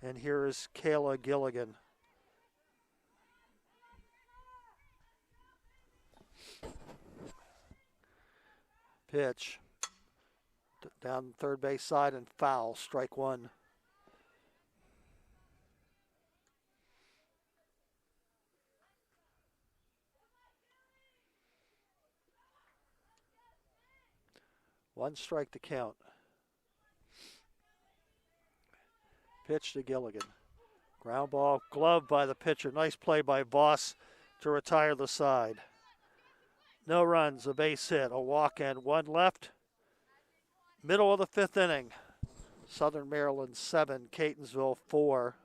And here is Kayla Gilligan. Pitch. Down third base side and foul. Strike 1. One strike to count. Pitch to Gilligan. Ground ball, gloved by the pitcher. Nice play by Voss to retire the side. No runs, a base hit, a walk and 1 left. Middle of the 5th inning. Southern Maryland 7, Catonsville 4.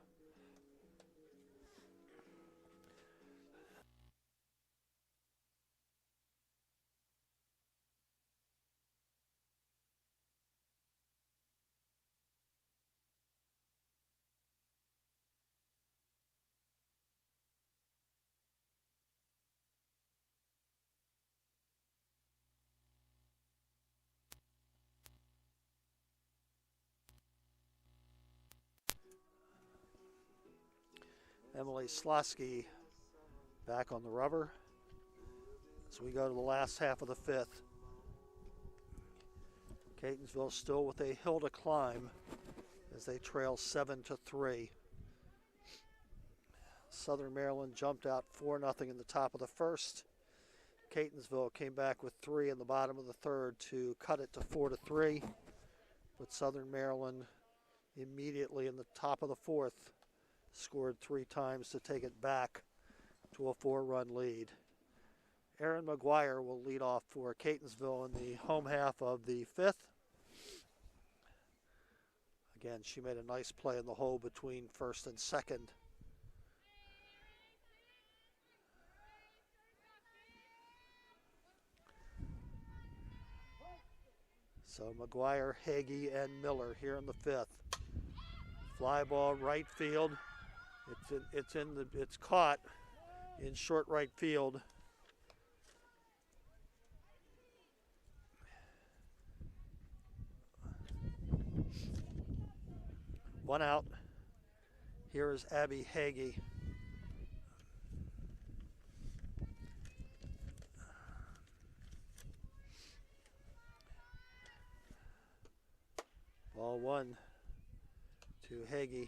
Emily Slosky back on the rubber as we go to the last half of the 5th. Catonsville still with a hill to climb as they trail 7-3. Southern Maryland jumped out 4-0 in the top of the 1st. Catonsville came back with 3 in the bottom of the 3rd to cut it to 4-3. But Southern Maryland immediately in the top of the 4th scored 3 times to take it back to a 4-run lead. Erin McGuire will lead off for Catonsville in the home half of the 5th. Again, she made a nice play in the hole between first and second. So McGuire, Hagee, and Miller here in the 5th. Fly ball right field. It's caught in short right field. One out. Here is Abby Hagee. Ball 1 to Hagee.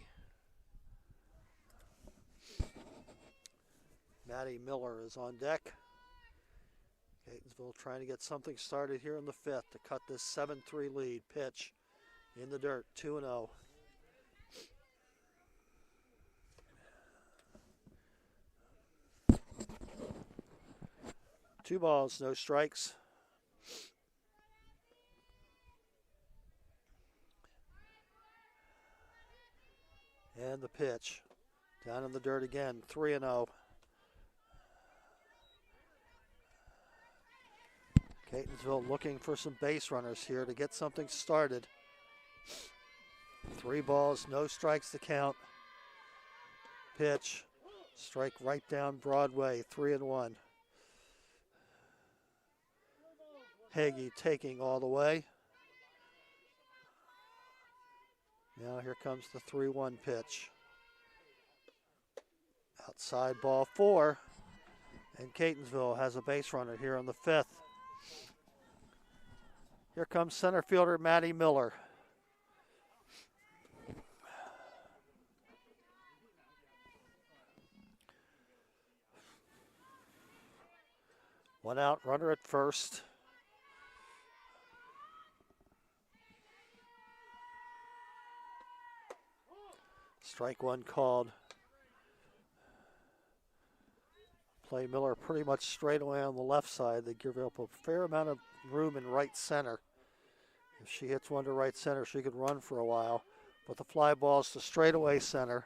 Maddie Miller is on deck. Catonsville trying to get something started here in the 5th to cut this 7-3 lead. Pitch in the dirt, 2-0. 2 balls, no strikes. And the pitch. Down in the dirt again, 3-0. Catonsville looking for some base runners here to get something started. 3 balls, no strikes to count. Pitch, strike right down Broadway, 3-1. Hagee taking all the way. Now here comes the 3-1 pitch. Outside ball 4, and Catonsville has a base runner here on the 5th. Here comes center fielder Matty Miller. One out, runner at first. Strike 1 called. Play Miller pretty much straight away on the left side. They give up a fair amount of room in right center. If she hits one to right center, she could run for a while. But the fly ball's to straightaway center.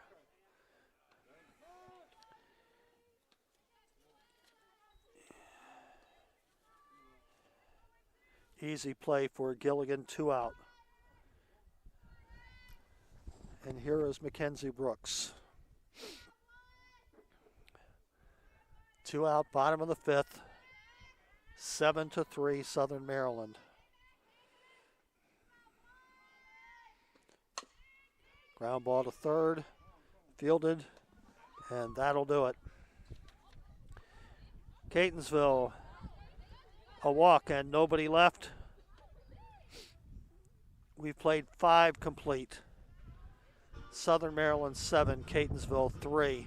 Easy play for Gilligan, 2 out. And here is Mackenzie Brooks. 2 out, bottom of the 5th. 7-3, Southern Maryland. Ground ball to third, fielded, and that'll do it. Catonsville, a walk and nobody left. We've played 5 complete. Southern Maryland 7, Catonsville 3.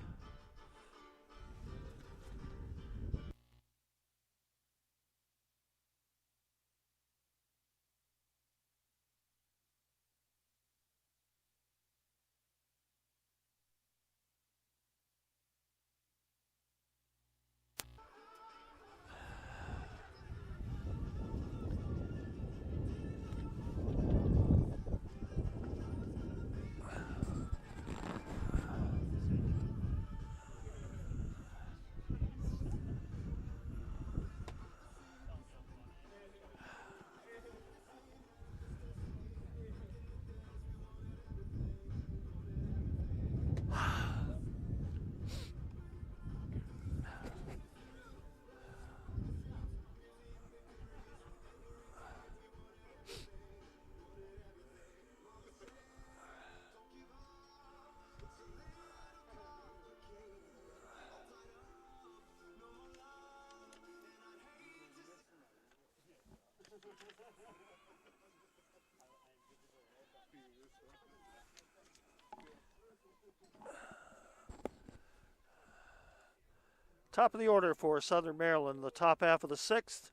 Top of the order for Southern Maryland, the top half of the 6th.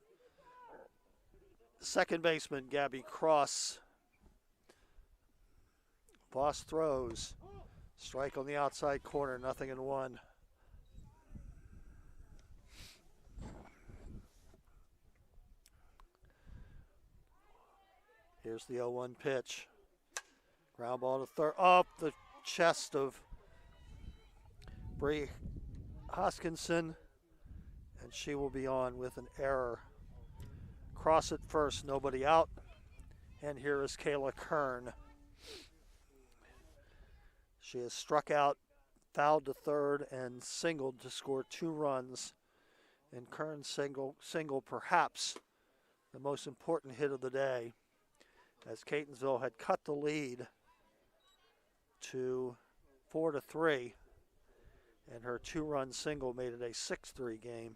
Second baseman, Gabby Cross. Voss throws. Strike on the outside corner, 0-1. Here's the 0-1 pitch. Ground ball to third, up the chest of Bree Hoskinson, and she will be on with an error. Cross at first, nobody out. And here is Kayla Kern. She has struck out, fouled to third, and singled to score 2 runs. And Kern's single perhaps the most important hit of the day, as Catonsville had cut the lead to 4-3. And her 2-run single made it a 6-3 game.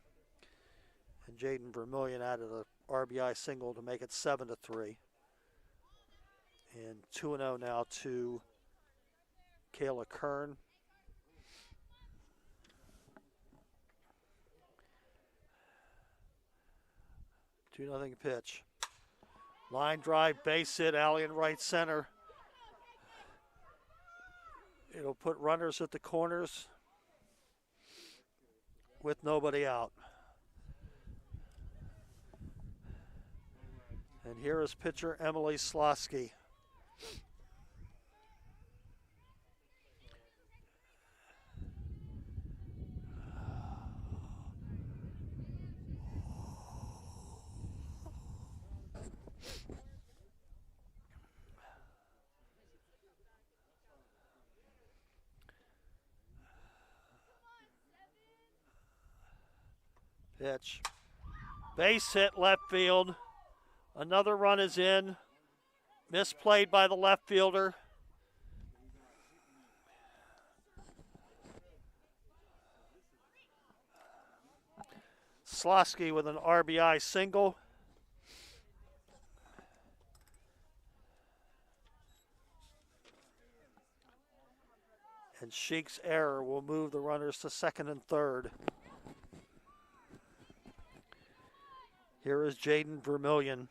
And Jaden Vermillion added a RBI single to make it 7-3. And 2-0 now to Kayla Kern. Two nothing pitch. Line drive, base hit, alley in right center. It'll put runners at the corners with nobody out. And here is pitcher Emily Slosky. Pitch. Base hit left field. Another run is in. Misplayed by the left fielder. Slosky with an RBI single. And Sheik's error will move the runners to second and third. Here is Jaden Vermillion.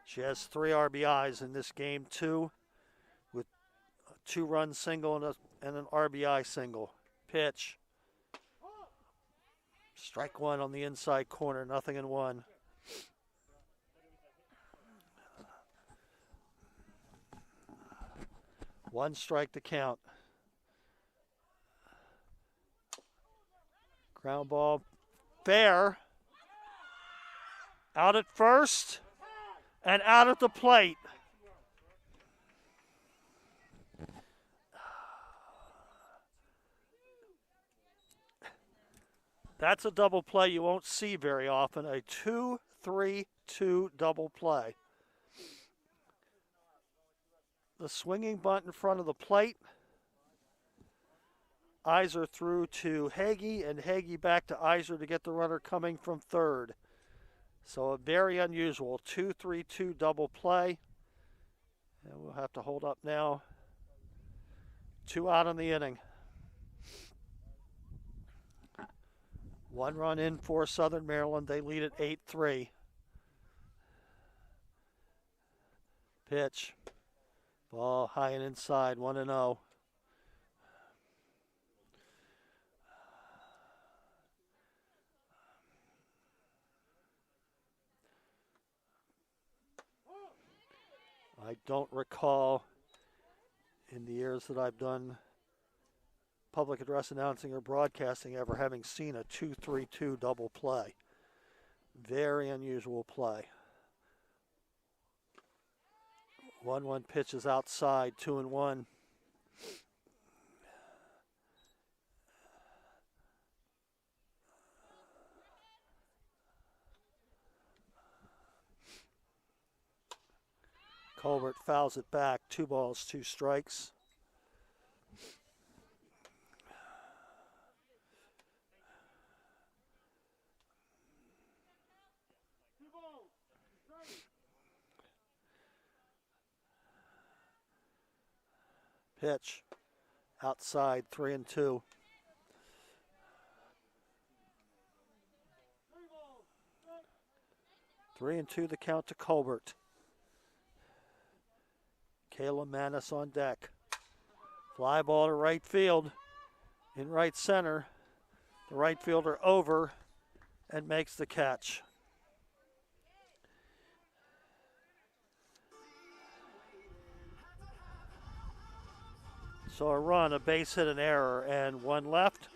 She has 3 RBIs in this game, 2 with a 2-run single and an RBI single. Pitch. Strike 1 on the inside corner, 0-1. One strike to count. Ground ball, fair. Out at first and out at the plate. That's a double play you won't see very often, a 2-3-2 double play. The swinging bunt in front of the plate. Iser through to Hagee, and Hagee back to Iser to get the runner coming from third. So a very unusual 2-3-2 double play. And we'll have to hold up now. 2 out in the inning. 1 run in for Southern Maryland. They lead at 8-3. Pitch. Ball high and inside, 1-0. I don't recall in the years that I've done public address announcing or broadcasting ever having seen a 2-3-2 double play. Very unusual play. 1-1 pitch is outside, 2-1. Colbert fouls it back, 2 balls, 2 strikes. Pitch outside, 3-2. Three and two the count to Colbert. Kayla Manis on deck. Fly ball to right field. In right center. The right fielder over and makes the catch. So a run, a base hit, an error, and 1 left.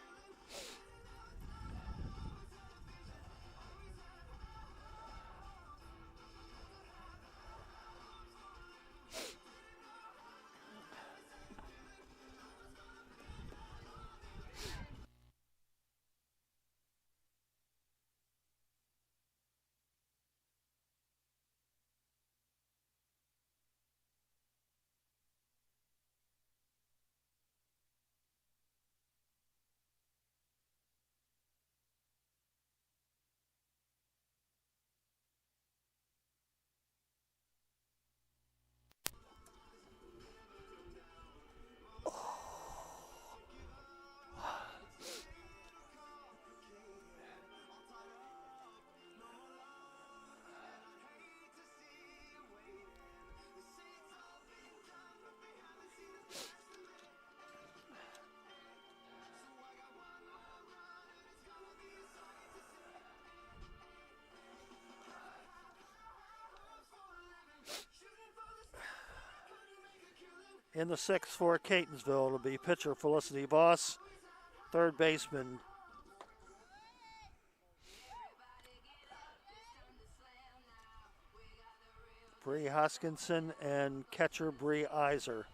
In the sixth for Catonsville, it'll be pitcher Felicity Voss, third baseman Bree Hoskinson, and catcher Bree Iser.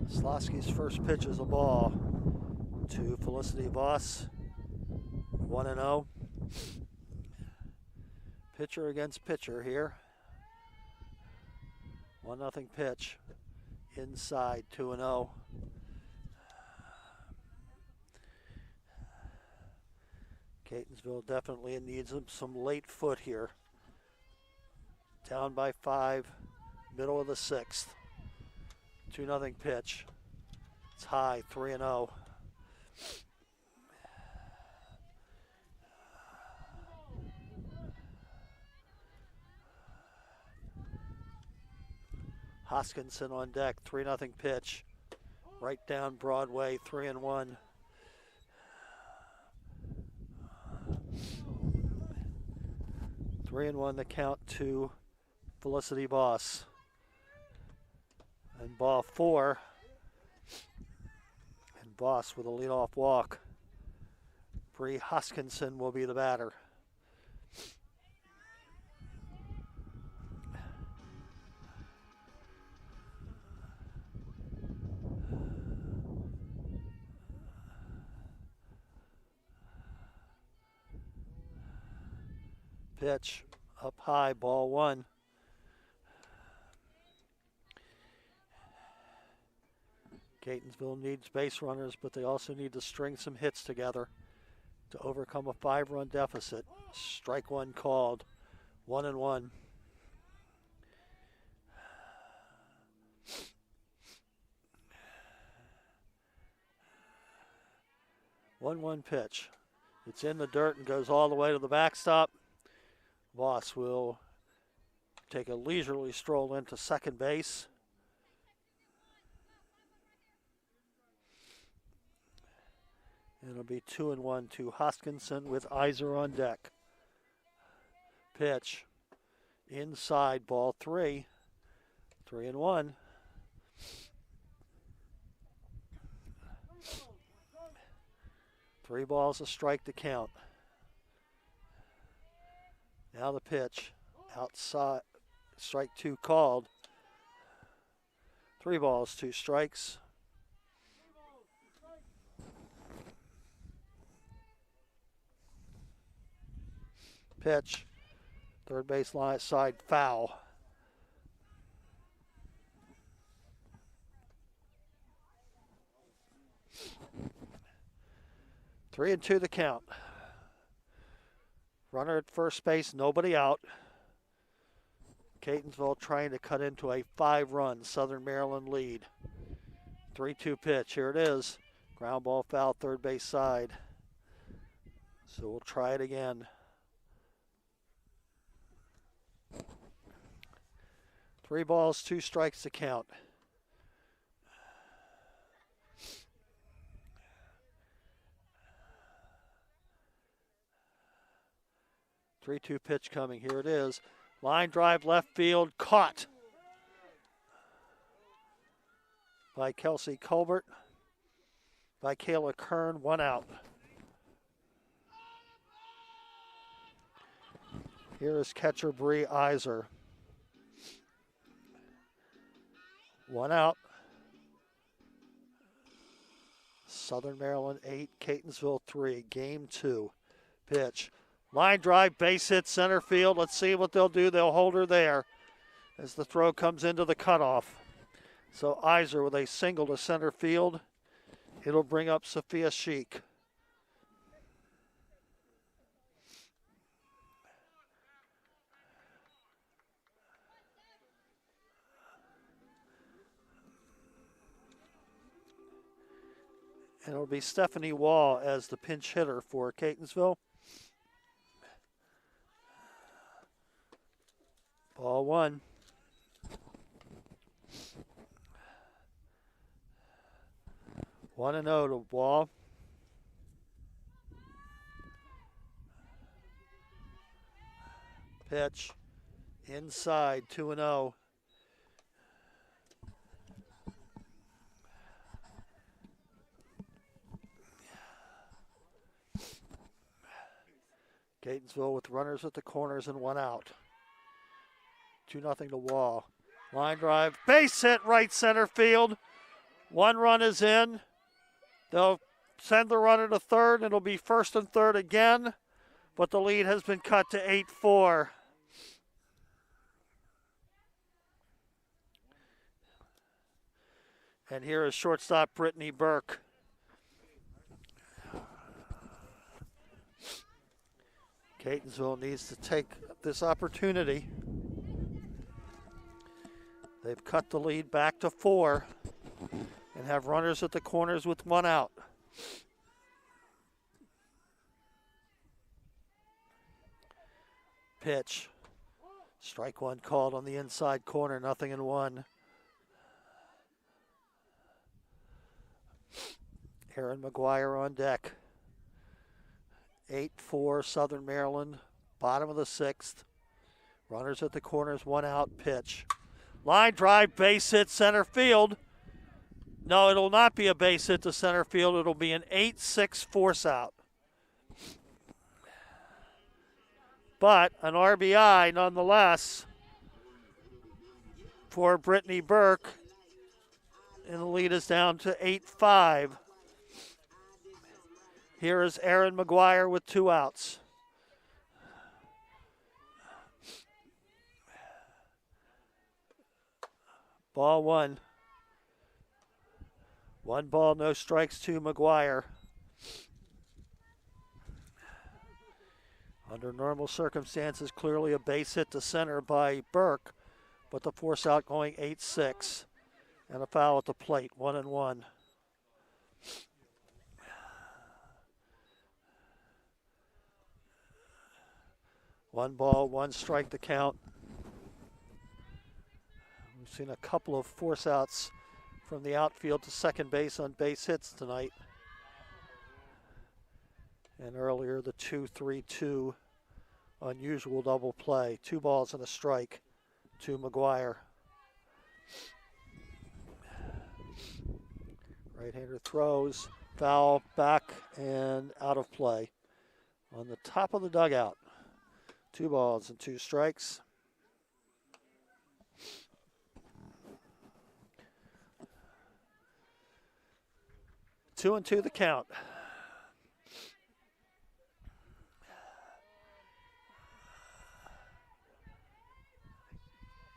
Slosky's first pitch is a ball to Felicity Voss, 1-0. Pitcher against pitcher here. 1-0 pitch, inside, 2-0. Catonsville definitely needs some late foot here. Down by 5, middle of the sixth. 2-0 pitch. It's high, 3-0. Hoskinson on deck, 3-0 pitch. Right down Broadway, 3-1. Three and one the count to Felicity Voss. And ball 4. And Voss with a leadoff walk. Bree Hoskinson will be the batter. Pitch up high, ball 1. Catonsville needs base runners, but they also need to string some hits together to overcome a 5-run deficit. Strike 1 called, 1-1. One pitch. It's in the dirt and goes all the way to the backstop. Voss will take a leisurely stroll into second base. It'll be 2-1 to Hoskinson with Iser on deck. Pitch inside, ball 3. 3-1. Three balls a strike to count. Now the pitch outside, strike 2 called. 3 balls, 2 strikes. Pitch, third base line side, foul. Three and 2 the count. Runner at first base, nobody out. Catonsville trying to cut into a 5-run Southern Maryland lead. 3-2 pitch, here it is. Ground ball foul, third base side. So we'll try it again. 3 balls, 2 strikes to count. Three-two pitch coming. Here it is. Line drive left field, caught by Kelsey Colbert. By Kayla Kern, 1 out. Here is catcher Bree Iser. 1 out. Southern Maryland 8, Catonsville 3. Game 2. Pitch. Line drive, base hit, center field. Let's see what they'll do. They'll hold her there as the throw comes into the cutoff. So Iser with a single to center field. It'll bring up Sophia Sheik. And it'll be Stephanie Wall as the pinch hitter for Catonsville. Ball one. One and 0 to Wall. Pitch inside, 2 and 0. Catonsville with runners at the corners and 1 out. 2-0 to Wall. Line drive, base hit, right center field. 1 run is in. They'll send the runner to third, and it'll be first and third again, but the lead has been cut to 8-4. And here is shortstop Brittany Burke. Catonsville needs to take this opportunity. They've cut the lead back to 4 and have runners at the corners with 1 out. Pitch. Strike 1 called on the inside corner, 0-1. Aaron McGuire on deck. 8-4 Southern Maryland, bottom of the 6th. Runners at the corners, 1 out, pitch. Line drive, base hit, center field. No, it'll not be a base hit to center field. It'll be an 8-6 force out. But an RBI nonetheless for Brittany Burke. And the lead is down to 8-5. Here is Aaron McGuire with 2 outs. Ball 1. 1 ball, no strikes to McGuire. Under normal circumstances, clearly a base hit to center by Burke, but the force out going 8-6. And a foul at the plate, 1-1. One ball, 1 strike to count. We've seen a couple of force outs from the outfield to second base on base hits tonight. And earlier, the 2-3-2 unusual double play. 2 balls and a strike to McGuire. Right-hander throws, foul, back, and out of play. On the top of the dugout. 2 balls and 2 strikes. Two and 2 the count.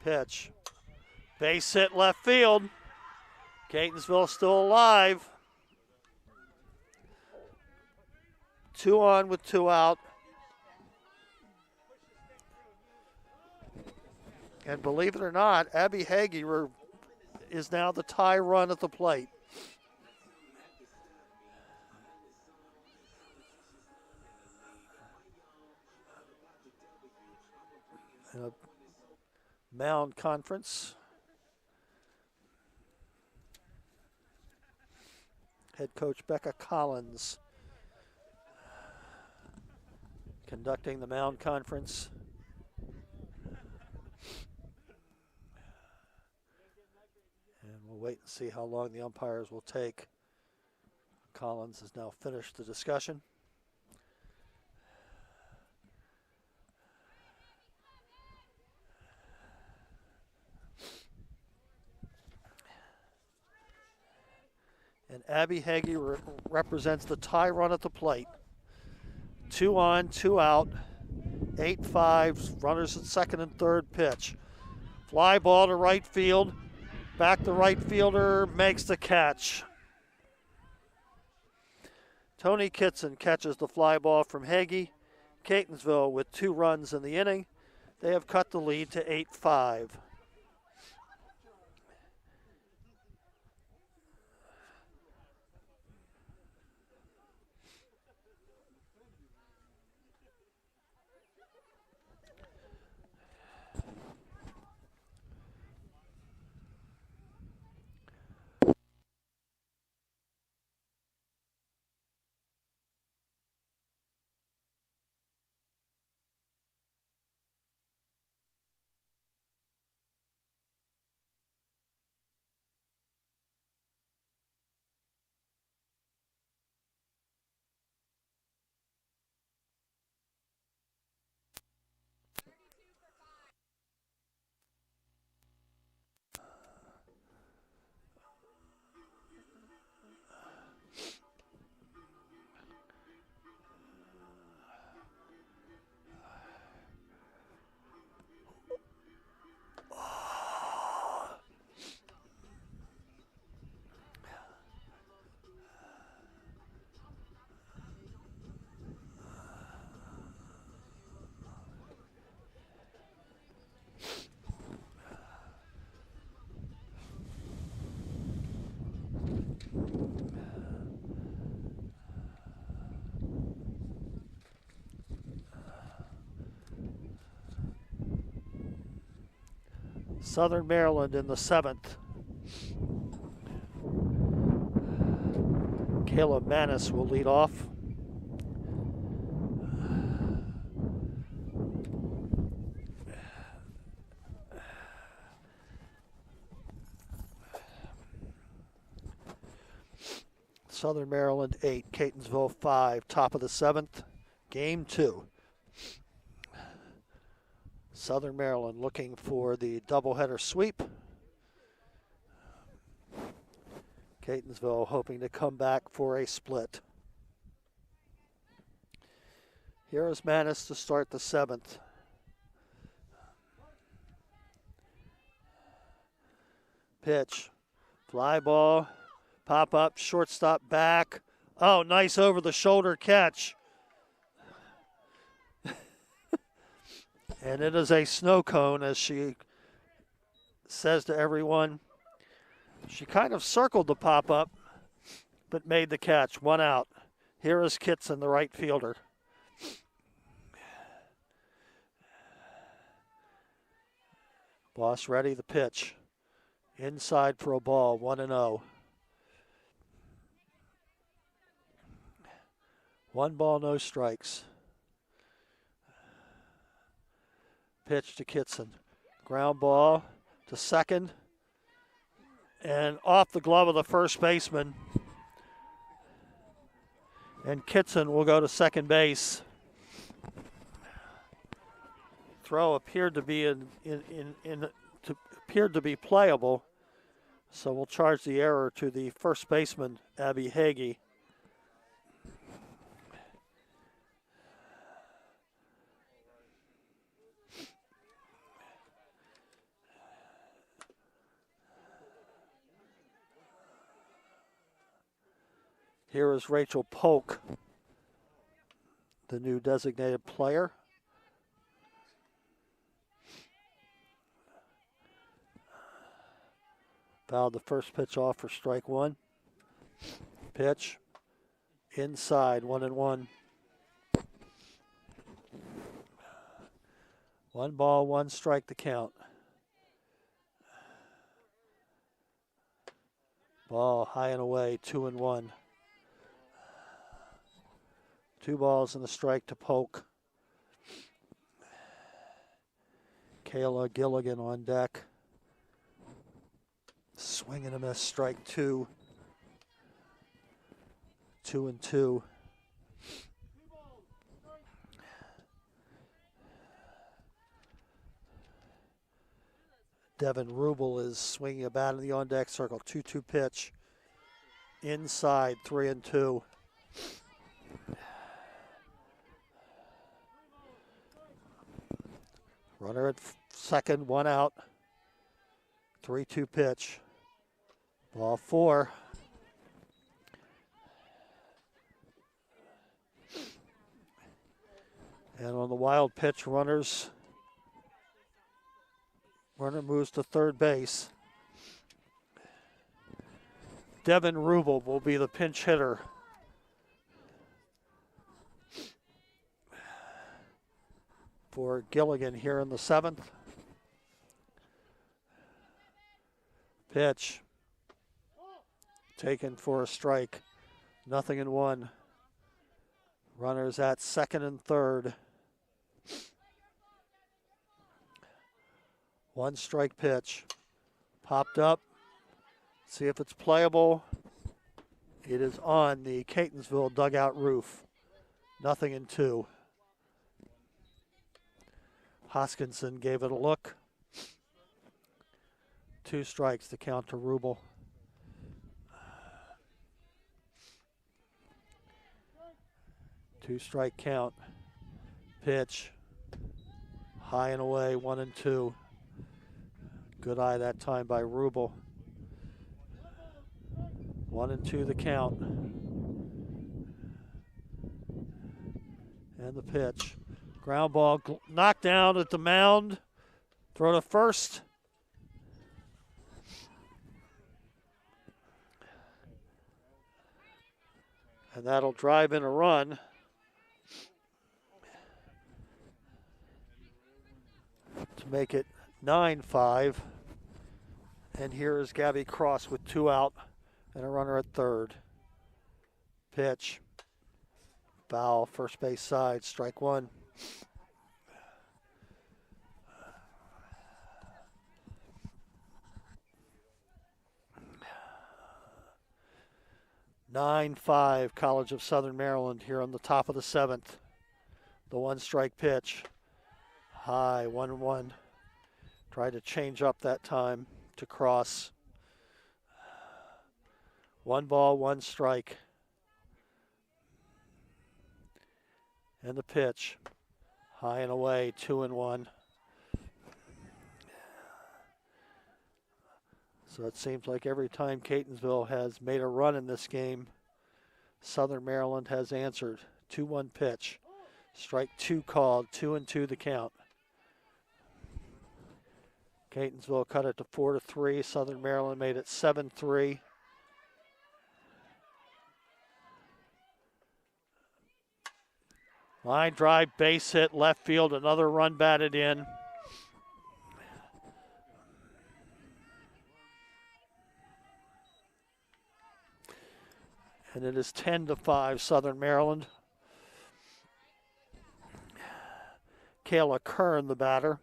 Pitch. Base hit left field. Catonsville still alive. 2 on with 2 out. And believe it or not, Abby Hagee is now the tie run at the plate. In a Mound conference. Head coach Becca Collins conducting the Mound conference. And we'll wait and see how long the umpires will take. Collins has now finished the discussion. And Abby Hagee represents the tie run at the plate. 2 on, 2 out, 8-5, runners at second and third pitch. Fly ball to right field. Back the right fielder makes the catch. Tony Kitson catches the fly ball from Hagee. Catonsville with 2 runs in the inning. They have cut the lead to 8-5. Southern Maryland in the 7th. Kayla Manis will lead off. Southern Maryland 8, Catonsville 5, top of the 7th, game 2. Southern Maryland looking for the doubleheader sweep. Catonsville hoping to come back for a split. Here is Manis to start the 7th. Pitch, fly ball. Pop up, shortstop back. Oh, nice over the shoulder catch. And it is a snow cone, as she says to everyone. She kind of circled the pop up, but made the catch. 1 out. Here is Kitson, the right fielder. Boss ready, the pitch. Inside for a ball, 1-0. 1 ball, no strikes. Pitch to Kitson. Ground ball to second. And off the glove of the first baseman. And Kitson will go to second base. Throw appeared to be appeared to be playable. So we'll charge the error to the first baseman, Abby Hagee. Here is Rachel Polk, the new designated player. Fouled the first pitch off for strike 1. Pitch inside, 1-1. 1 ball, 1 strike to count. Ball high and away, 2-1. 2 balls and a strike to Polk. Kayla Gilligan on deck. Swing and a miss, strike 2. 2-2. Devin Rubel is swinging a bat in the on-deck circle. 2-2 pitch. Inside, 3-2. Runner at second, 1 out. 3-2 pitch. Ball 4. And on the wild pitch, runner moves to third base. Devin Rubel will be the pinch hitter. For Gilligan here in the 7th. Pitch. Taken for a strike. 0-1. Runners at second and third. 1 strike pitch. Popped up. See if it's playable. It is on the Catonsville dugout roof. 0-2. Hoskinson gave it a look. 2 strikes to count to Rubel. Two-strike count. Pitch. High and away, 1-2. Good eye that time by Rubel. 1-2 the count. And the pitch. Ground ball knocked down at the mound. Throw to first. And that'll drive in a run. To make it 9-5. And here is Gabby Cross with 2 out and a runner at third. Pitch. Foul, first base side, strike 1. (9-5) College of Southern Maryland here on the top of the 7th. The 1-strike pitch. High, 1-1. Tried to change up that time to Cross. 1 ball, 1 strike. And the pitch. High and away, 2-1. So it seems like every time Catonsville has made a run in this game, Southern Maryland has answered. 2-1 pitch. Strike 2 called, 2-2 the count. Catonsville cut it to 4-3. Southern Maryland made it 7-3. Line drive, base hit, left field, another run batted in. And it is 10-5 Southern Maryland. Kayla Kern, the batter,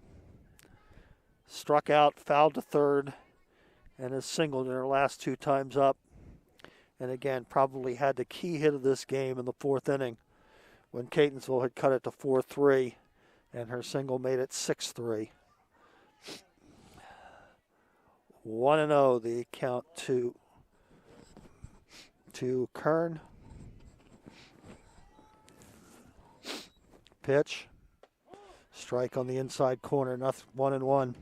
struck out, fouled to third, and has singled in her last 2 times up. And again, probably had the key hit of this game in the 4th inning when Catonsville had cut it to 4-3, and her single made it 6-3. 1-0 the count to Kern. Pitch. Strike on the inside corner, 1-1.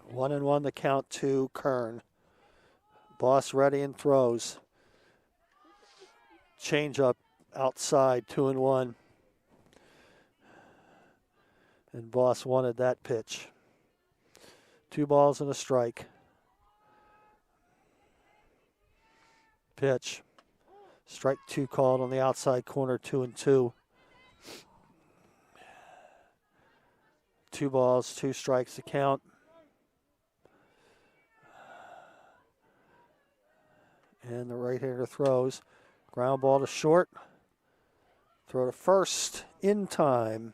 One and one the count to Kern. Boss ready and throws. Change up outside, 2-1. And Boss wanted that pitch. 2 balls and a strike. Pitch. Strike 2 called on the outside corner, 2-2. 2 balls, 2 strikes to count. And the right-hander throws. Ground ball to short. Throw to first in time.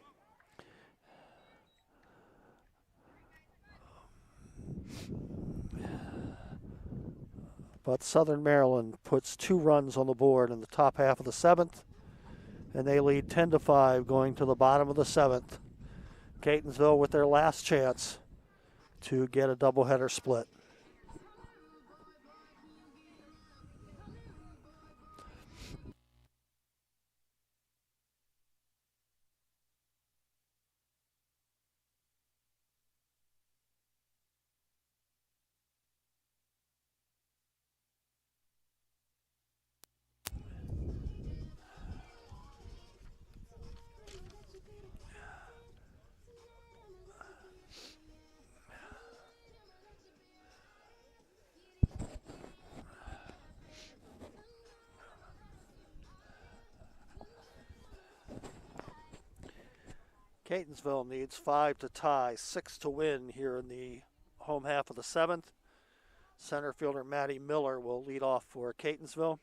But Southern Maryland puts 2 runs on the board in the top half of the 7th, and they lead 10-5 going to the bottom of the 7th. Catonsville with their last chance to get a doubleheader split. Catonsville needs 5 to tie, 6 to win here in the home half of the 7th. Center fielder Maddie Miller will lead off for Catonsville.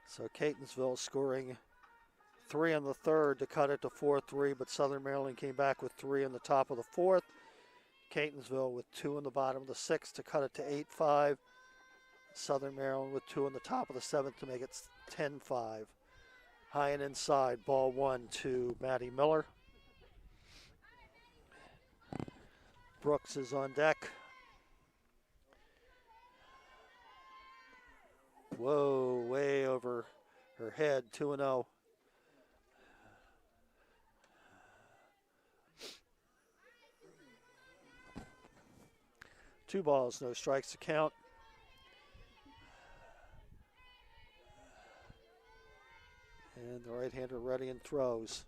So Catonsville scoring 3 in the 3rd to cut it to 4-3, but Southern Maryland came back with 3 in the top of the 4th. Catonsville with 2 in the bottom of the 6th to cut it to 8-5. Southern Maryland with 2 in the top of the 7th to make it 10-5. High and inside, ball 1 to Maddie Miller. Brooks is on deck. Whoa, way over her head, 2-0. Two balls, no strikes to count. And the right-hander ready and throws.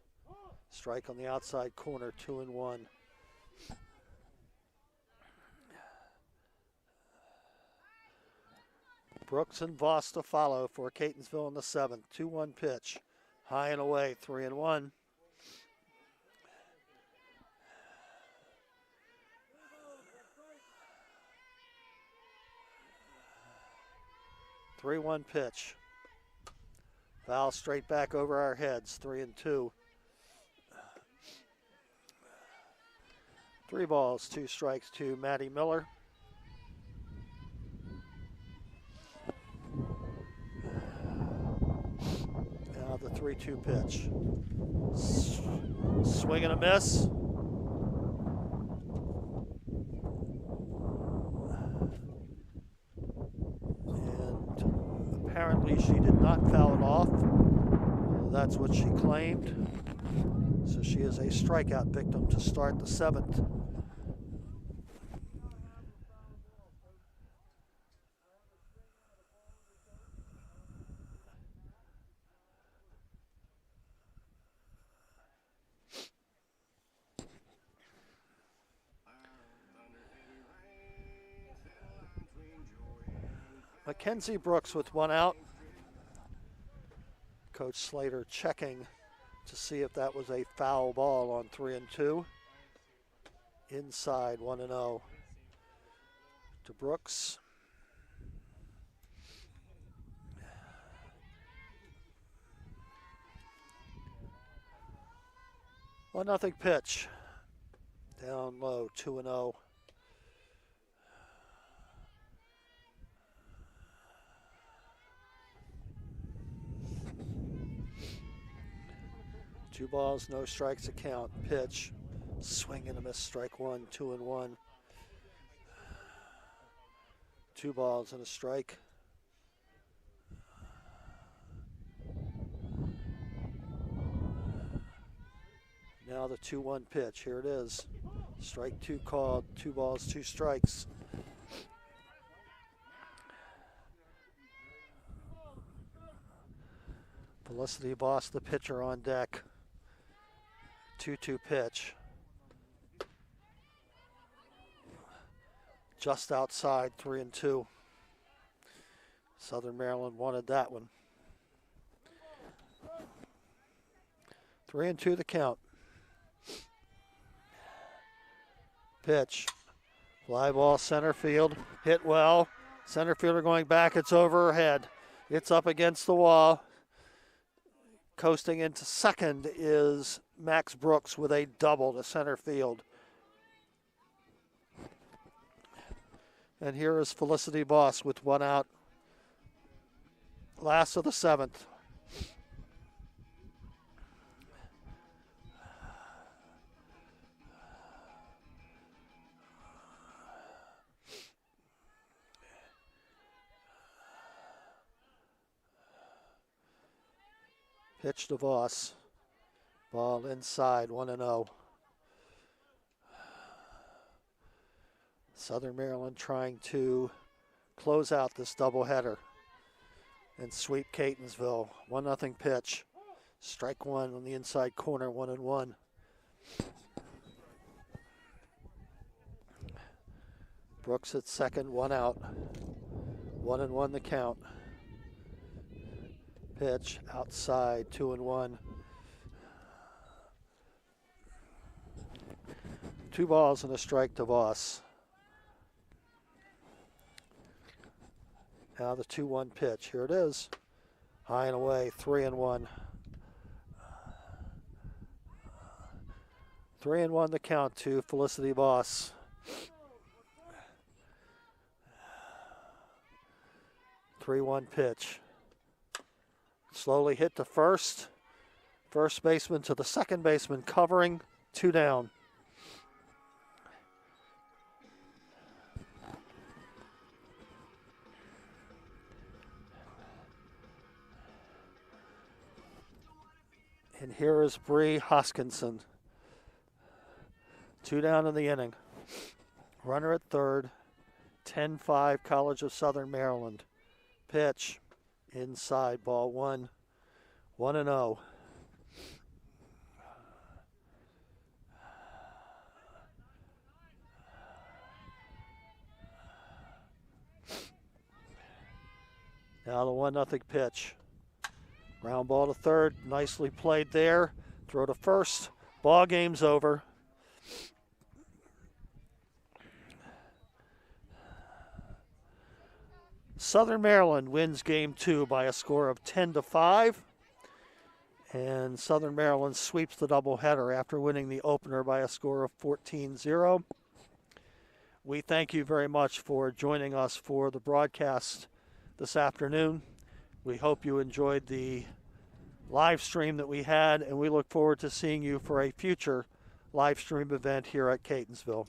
Strike on the outside corner, 2-1. Brooks and Voss to follow for Catonsville in the 7th. 2-1 pitch. High and away, 3-1. Three-one pitch. Foul straight back over our heads, 3-2. 3 balls, 2 strikes to Matty Miller. Now the 3-2 pitch. Swing and a miss. And apparently she did not foul it off. That's what she claimed. So she is a strikeout victim to start the 7th. Mackenzie Brooks with 1 out. Coach Slater checking to see if that was a foul ball on 3-2. Inside, 1-0 to Brooks. One nothing pitch. Down low, 2-0. Two balls, no strikes to count. Pitch, swing and a miss, strike 1, 2-1. 2 balls and a strike. Now the 2-1 pitch, here it is. Strike 2 called, 2 balls, 2 strikes. Felicity Voss, the pitcher, on deck. 2-2 pitch. Just outside, 3-2. Southern Maryland wanted that one. 3-2 the count. Pitch. Fly ball center field. Hit well. Center fielder going back. It's over her head. It's up against the wall. Coasting into second is Max Brooks with a double to center field. And here is Felicity Voss with 1 out. Last of the 7th. Pitch to Voss. Ball inside, 1-0. Southern Maryland trying to close out this doubleheader and sweep Catonsville. 1-0 pitch. Strike 1 on the inside corner, 1-1. Brooks at second, 1 out. 1-1 the count. Pitch outside, 2-1. 2 balls and a strike to Voss. Now the 2-1 pitch. Here it is. High and away, 3-1. 3-1 the count to Felicity Voss. Three-one pitch. Slowly hit to first. First baseman to the second baseman covering. 2 down. And here is Bree Hoskinson. 2 down in the inning. Runner at third. 10-5 College of Southern Maryland. Pitch. Inside, ball 1. 1-0. Now the 1-0 pitch. Ground ball to third. Nicely played there. Throw to first. Ball game's over. Southern Maryland wins game 2 by a score of 10-5. And Southern Maryland sweeps the doubleheader after winning the opener by a score of 14-0. We thank you very much for joining us for the broadcast this afternoon. We hope you enjoyed the live stream that we had, and we look forward to seeing you for a future live stream event here at Catonsville.